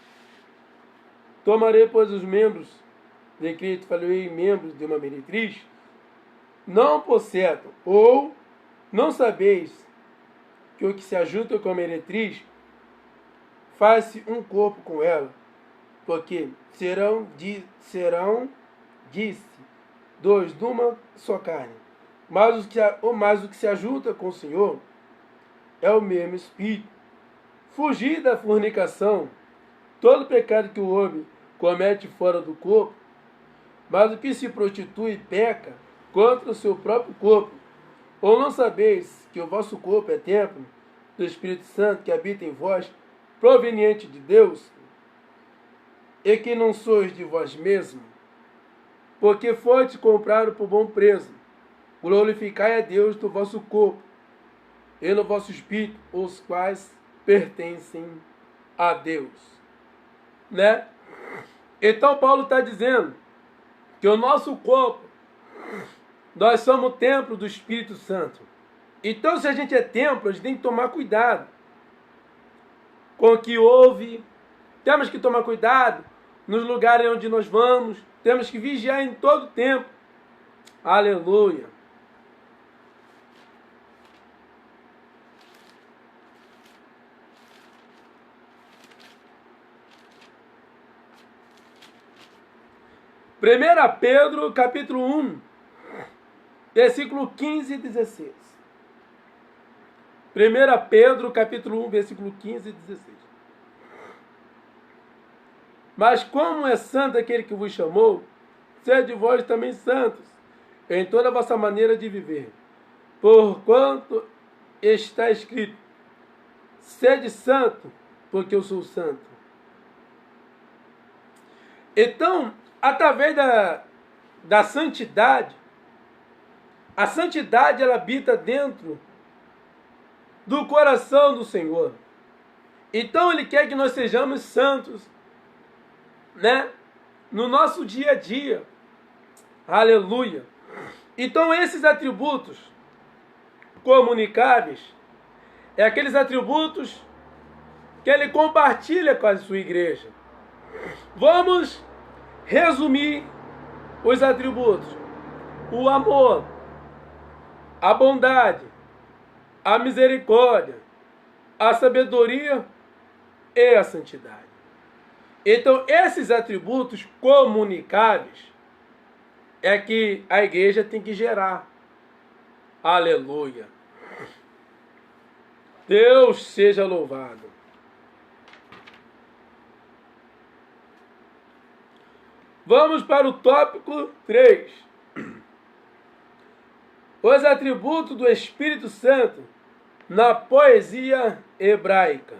Tomarei, pois, os membros de Cristo, falei membros de uma meretriz? Não procedam, ou não sabeis que o que se ajunta com a meretriz faz-se um corpo com ela, porque serão, disse, dois de uma só carne. Mas o que se ajunta com o Senhor é o mesmo Espírito. Fugir da fornicação. Todo pecado que o homem comete fora do corpo, mas o que se prostitui peca contra o seu próprio corpo. Ou não sabeis que o vosso corpo é templo do Espírito Santo que habita em vós, proveniente de Deus, e que não sois de vós mesmos, porque foste comprado por bom preço. Glorificai a Deus do vosso corpo e no vosso espírito, os quais pertencem a Deus. Né? Então Paulo está dizendo que o nosso corpo, nós somos o templo do Espírito Santo. Então, se a gente é templo, a gente tem que tomar cuidado com o que ouve. Temos que tomar cuidado nos lugares onde nós vamos. Temos que vigiar em todo tempo. Aleluia. Primeira Pedro, capítulo 1, versículo 15 e 16. 1 Pedro, capítulo 1, versículo 15 e 16. Mas como é santo aquele que vos chamou, sede vós também santos, em toda a vossa maneira de viver. Porquanto está escrito, sede santo, porque eu sou santo. Então, através da santidade, a santidade ela habita dentro do coração do Senhor. Então Ele quer que nós sejamos santos, né? No nosso dia a dia. Aleluia. Então esses atributos comunicáveis é aqueles atributos que Ele compartilha com a sua igreja. Vamos resumir os atributos: o amor, a bondade, a misericórdia, a sabedoria e a santidade. Então, esses atributos comunicáveis é que a igreja tem que gerar. Aleluia. Deus seja louvado. Vamos para o tópico 3. Os atributos do Espírito Santo na poesia hebraica.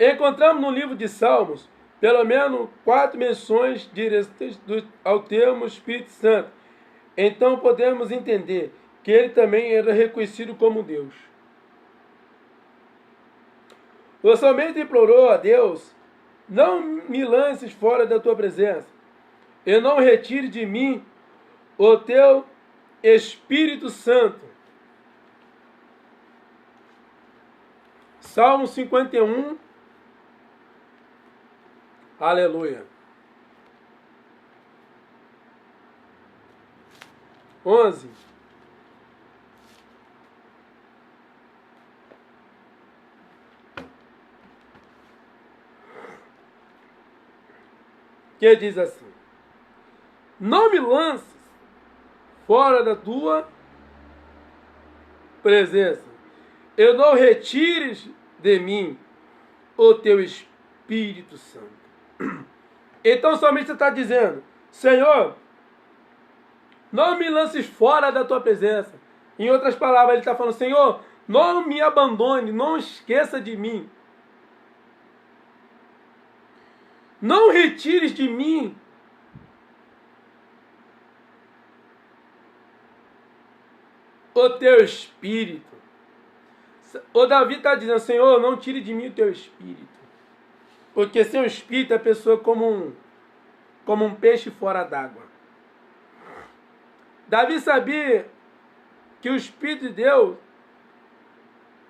Encontramos no livro de Salmos pelo menos 4 menções diretas ao termo Espírito Santo. Então podemos entender que ele também era reconhecido como Deus. O salmista implorou a Deus: não me lances fora da tua presença, e não retire de mim o teu Espírito Santo. Salmo 51. Aleluia. 11. Que diz assim: não me lances fora da tua presença, e não retires de mim o teu Espírito Santo. Então o salmista está dizendo: Senhor, não me lances fora da tua presença. Em outras palavras, ele está falando: Senhor, não me abandone, não esqueça de mim. Não retires de mim o teu Espírito. O Davi está dizendo: Senhor, não tire de mim o teu Espírito. Porque sem o Espírito a pessoa é como um peixe fora d'água. Davi sabia que o Espírito de Deus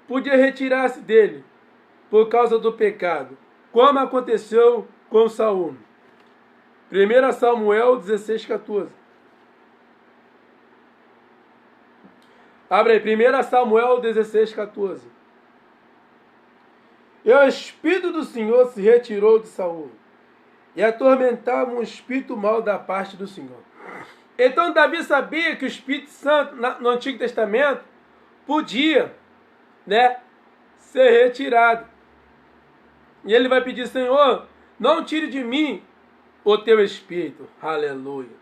podia retirar-se dele por causa do pecado, como aconteceu com Saul. 1 Samuel 16,14. Abre aí, 1 Samuel 16,14. E o Espírito do Senhor se retirou de Saul, e atormentava um espírito mau da parte do Senhor. Então Davi sabia que o Espírito Santo no Antigo Testamento podia, ser retirado. E ele vai pedir: Senhor, não tire de mim o teu Espírito. Aleluia.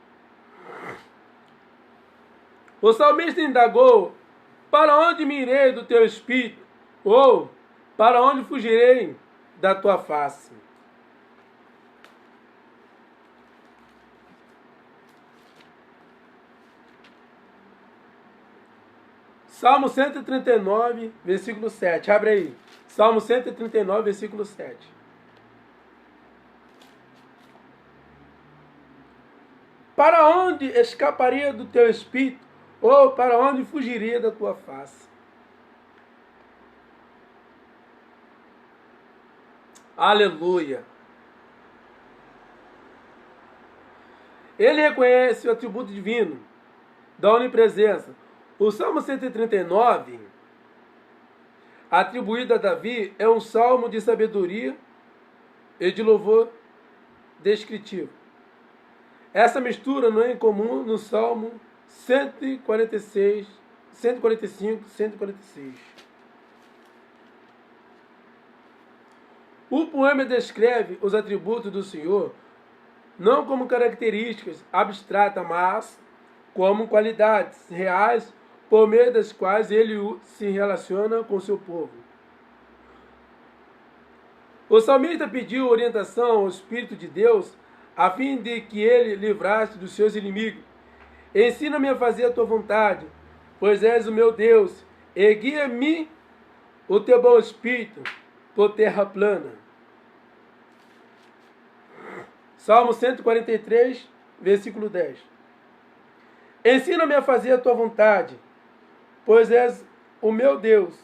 O salmista indagou: para onde me irei do teu Espírito? Ou para onde fugirei da tua face? Salmo 139, versículo 7. Abre aí. Salmo 139, versículo 7. Para onde escaparia do teu espírito? Ou para onde fugiria da tua face? Aleluia. Ele reconhece o atributo divino da onipresença. O Salmo 139, atribuído a Davi, é um salmo de sabedoria e de louvor descritivo. Essa mistura não é incomum no Salmo 145, 146. O poema descreve os atributos do Senhor não como características abstratas, mas como qualidades reais por meio das quais ele se relaciona com seu povo. O salmista pediu orientação ao Espírito de Deus a fim de que ele livrasse dos seus inimigos. Ensina-me a fazer a tua vontade, pois és o meu Deus, e guia-me o teu bom Espírito por terra plana. Salmo 143, versículo 10. Ensina-me a fazer a tua vontade, pois és o meu Deus.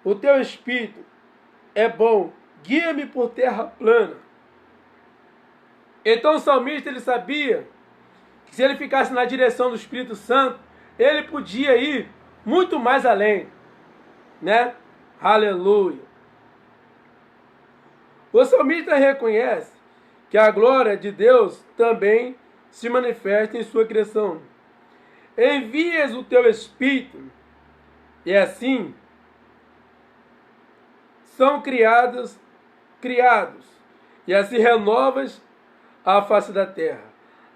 O teu Espírito é bom, guia-me por terra plana. Então o salmista, ele sabia que se ele ficasse na direção do Espírito Santo, ele podia ir muito mais além, Aleluia. O salmista reconhece que a glória de Deus também se manifesta em sua criação. Envias o teu Espírito, e assim são criados, e assim renovas a face da terra.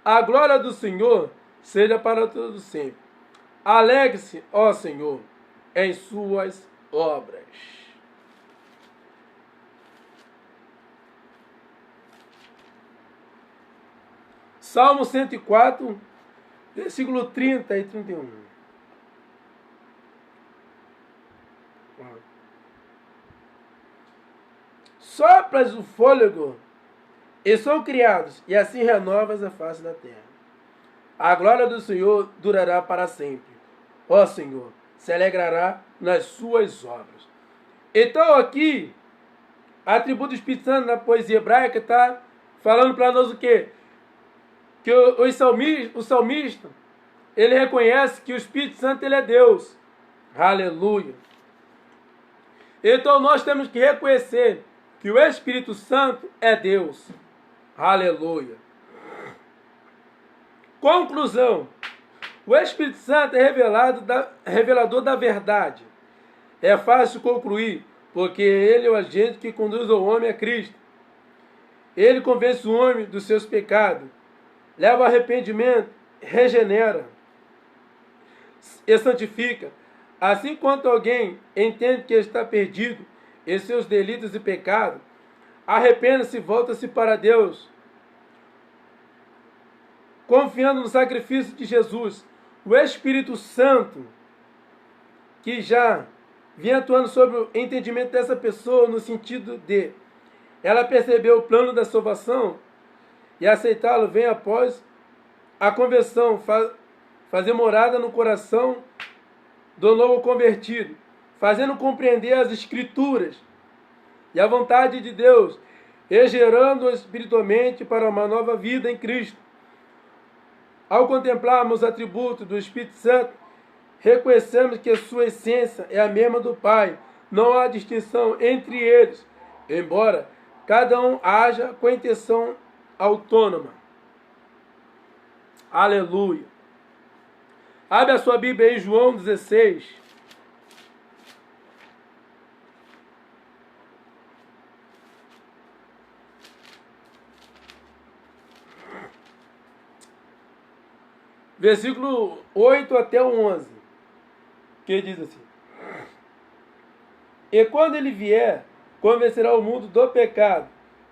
A glória do Senhor seja para todo sempre. Alegre-se, ó Senhor, em suas obras. Salmo 104, versículo 30 e 31. Sopras o fôlego e são criados, e assim renovas a face da terra. A glória do Senhor durará para sempre. Ó Senhor, se alegrará nas suas obras. Então aqui, atributo do Espírito Santo na poesia hebraica está falando para nós o quê? Que o salmista, ele reconhece que o Espírito Santo, ele é Deus. Aleluia. Então nós temos que reconhecer que o Espírito Santo é Deus. Aleluia. Conclusão. O Espírito Santo é revelador da verdade. É fácil concluir, porque ele é o agente que conduz o homem a Cristo. Ele convence o homem dos seus pecados, leva ao arrependimento, regenera e santifica. Assim quanto alguém entende que está perdido em seus delitos e pecados, arrepende-se e volta-se para Deus, confiando no sacrifício de Jesus. O Espírito Santo, que já vinha atuando sobre o entendimento dessa pessoa, no sentido de ela percebeu o plano da salvação e aceitá-lo, vem após a conversão, fazer morada no coração do novo convertido, fazendo compreender as Escrituras e a vontade de Deus, e gerando espiritualmente para uma nova vida em Cristo. Ao contemplarmos os atributos do Espírito Santo, reconhecemos que a sua essência é a mesma do Pai. Não há distinção entre eles, embora cada um haja com a intenção autônoma. Aleluia. Abre a sua Bíblia em João 16. Versículo 8 até o 11, que diz assim: E quando ele vier, convencerá o mundo do pecado,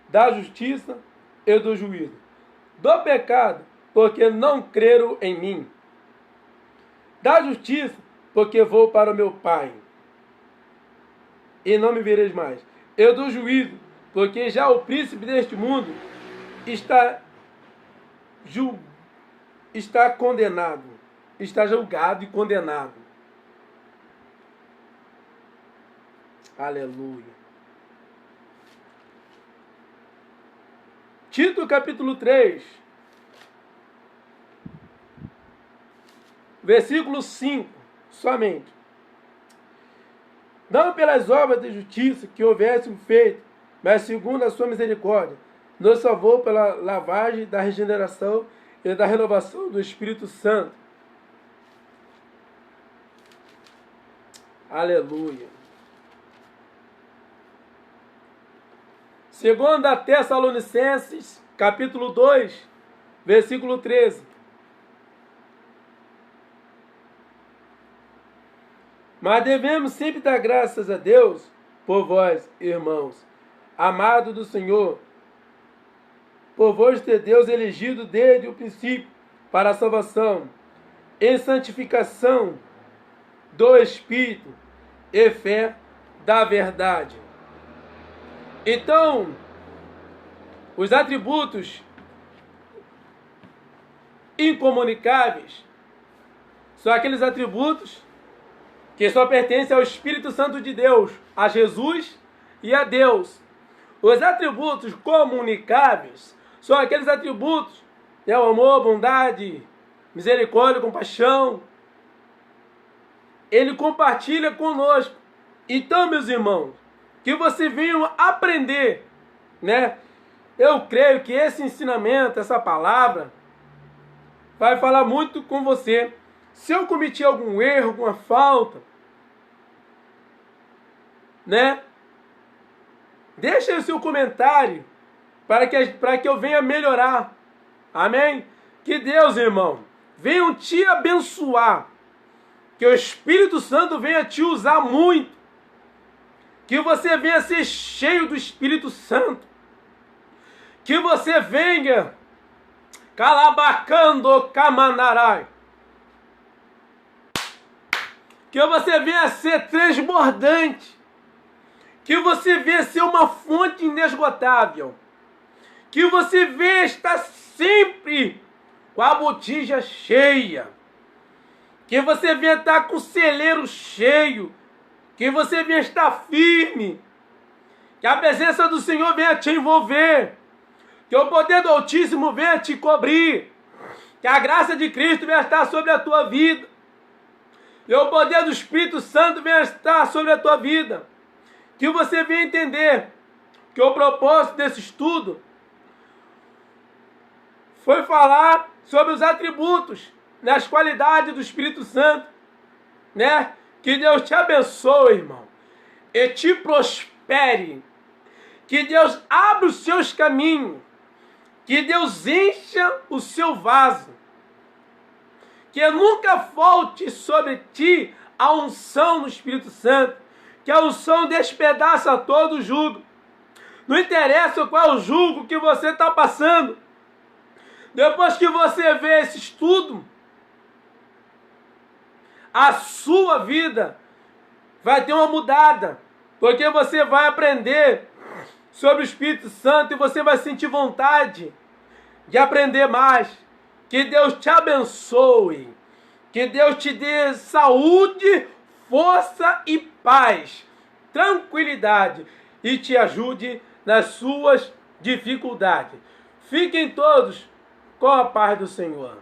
da justiça e do juízo. Do pecado, porque não creram em mim. Da justiça, porque vou para o meu Pai, e não me vereis mais. E do juízo, porque já o príncipe deste mundo está condenado, está julgado e condenado. Aleluia. Tito capítulo 3, versículo 5, somente. Não pelas obras de justiça que houvessem feito, mas segundo a sua misericórdia, nos salvou pela lavagem da regeneração e da renovação do Espírito Santo. Aleluia. Segundo a Tessalonicenses, capítulo 2, versículo 13. Mas devemos sempre dar graças a Deus por vós, irmãos, amados do Senhor, por vós ter Deus elegido desde o princípio para a salvação, em santificação do Espírito e fé da verdade. Então, os atributos incomunicáveis são aqueles atributos que só pertencem ao Espírito Santo de Deus, a Jesus e a Deus. Os atributos comunicáveis são aqueles atributos, o amor, bondade, misericórdia, compaixão. Ele compartilha conosco. Então, meus irmãos, que você venha aprender, né? Eu creio que esse ensinamento, essa palavra, vai falar muito com você. Se eu cometi algum erro, alguma falta, né? Deixa aí o seu comentário para que eu venha melhorar. Amém? Que Deus, irmão, venha te abençoar. Que o Espírito Santo venha te usar muito. Que você venha ser cheio do Espírito Santo. Que você venha calabacando camanarai. Que você venha ser transbordante. Que você venha ser uma fonte inesgotável. Que você venha estar sempre com a botija cheia. Que você venha estar com o celeiro cheio. Que você venha estar firme. Que a presença do Senhor venha te envolver. Que o poder do Altíssimo venha te cobrir. Que a graça de Cristo venha estar sobre a tua vida. E o poder do Espírito Santo venha estar sobre a tua vida. Que você venha entender que o propósito desse estudo foi falar sobre os atributos, as qualidades do Espírito Santo, né? Que Deus te abençoe, irmão, e te prospere. Que Deus abra os seus caminhos. Que Deus encha o seu vaso. Que nunca falte sobre ti a unção do Espírito Santo. Que a unção despedaça todo o jugo. Não interessa qual é o jugo que você está passando. Depois que você vê esse estudo, a sua vida vai ter uma mudada. Porque você vai aprender sobre o Espírito Santo e você vai sentir vontade de aprender mais. Que Deus te abençoe. Que Deus te dê saúde, força e paz, tranquilidade e te ajude nas suas dificuldades. Fiquem todos com a paz do Senhor.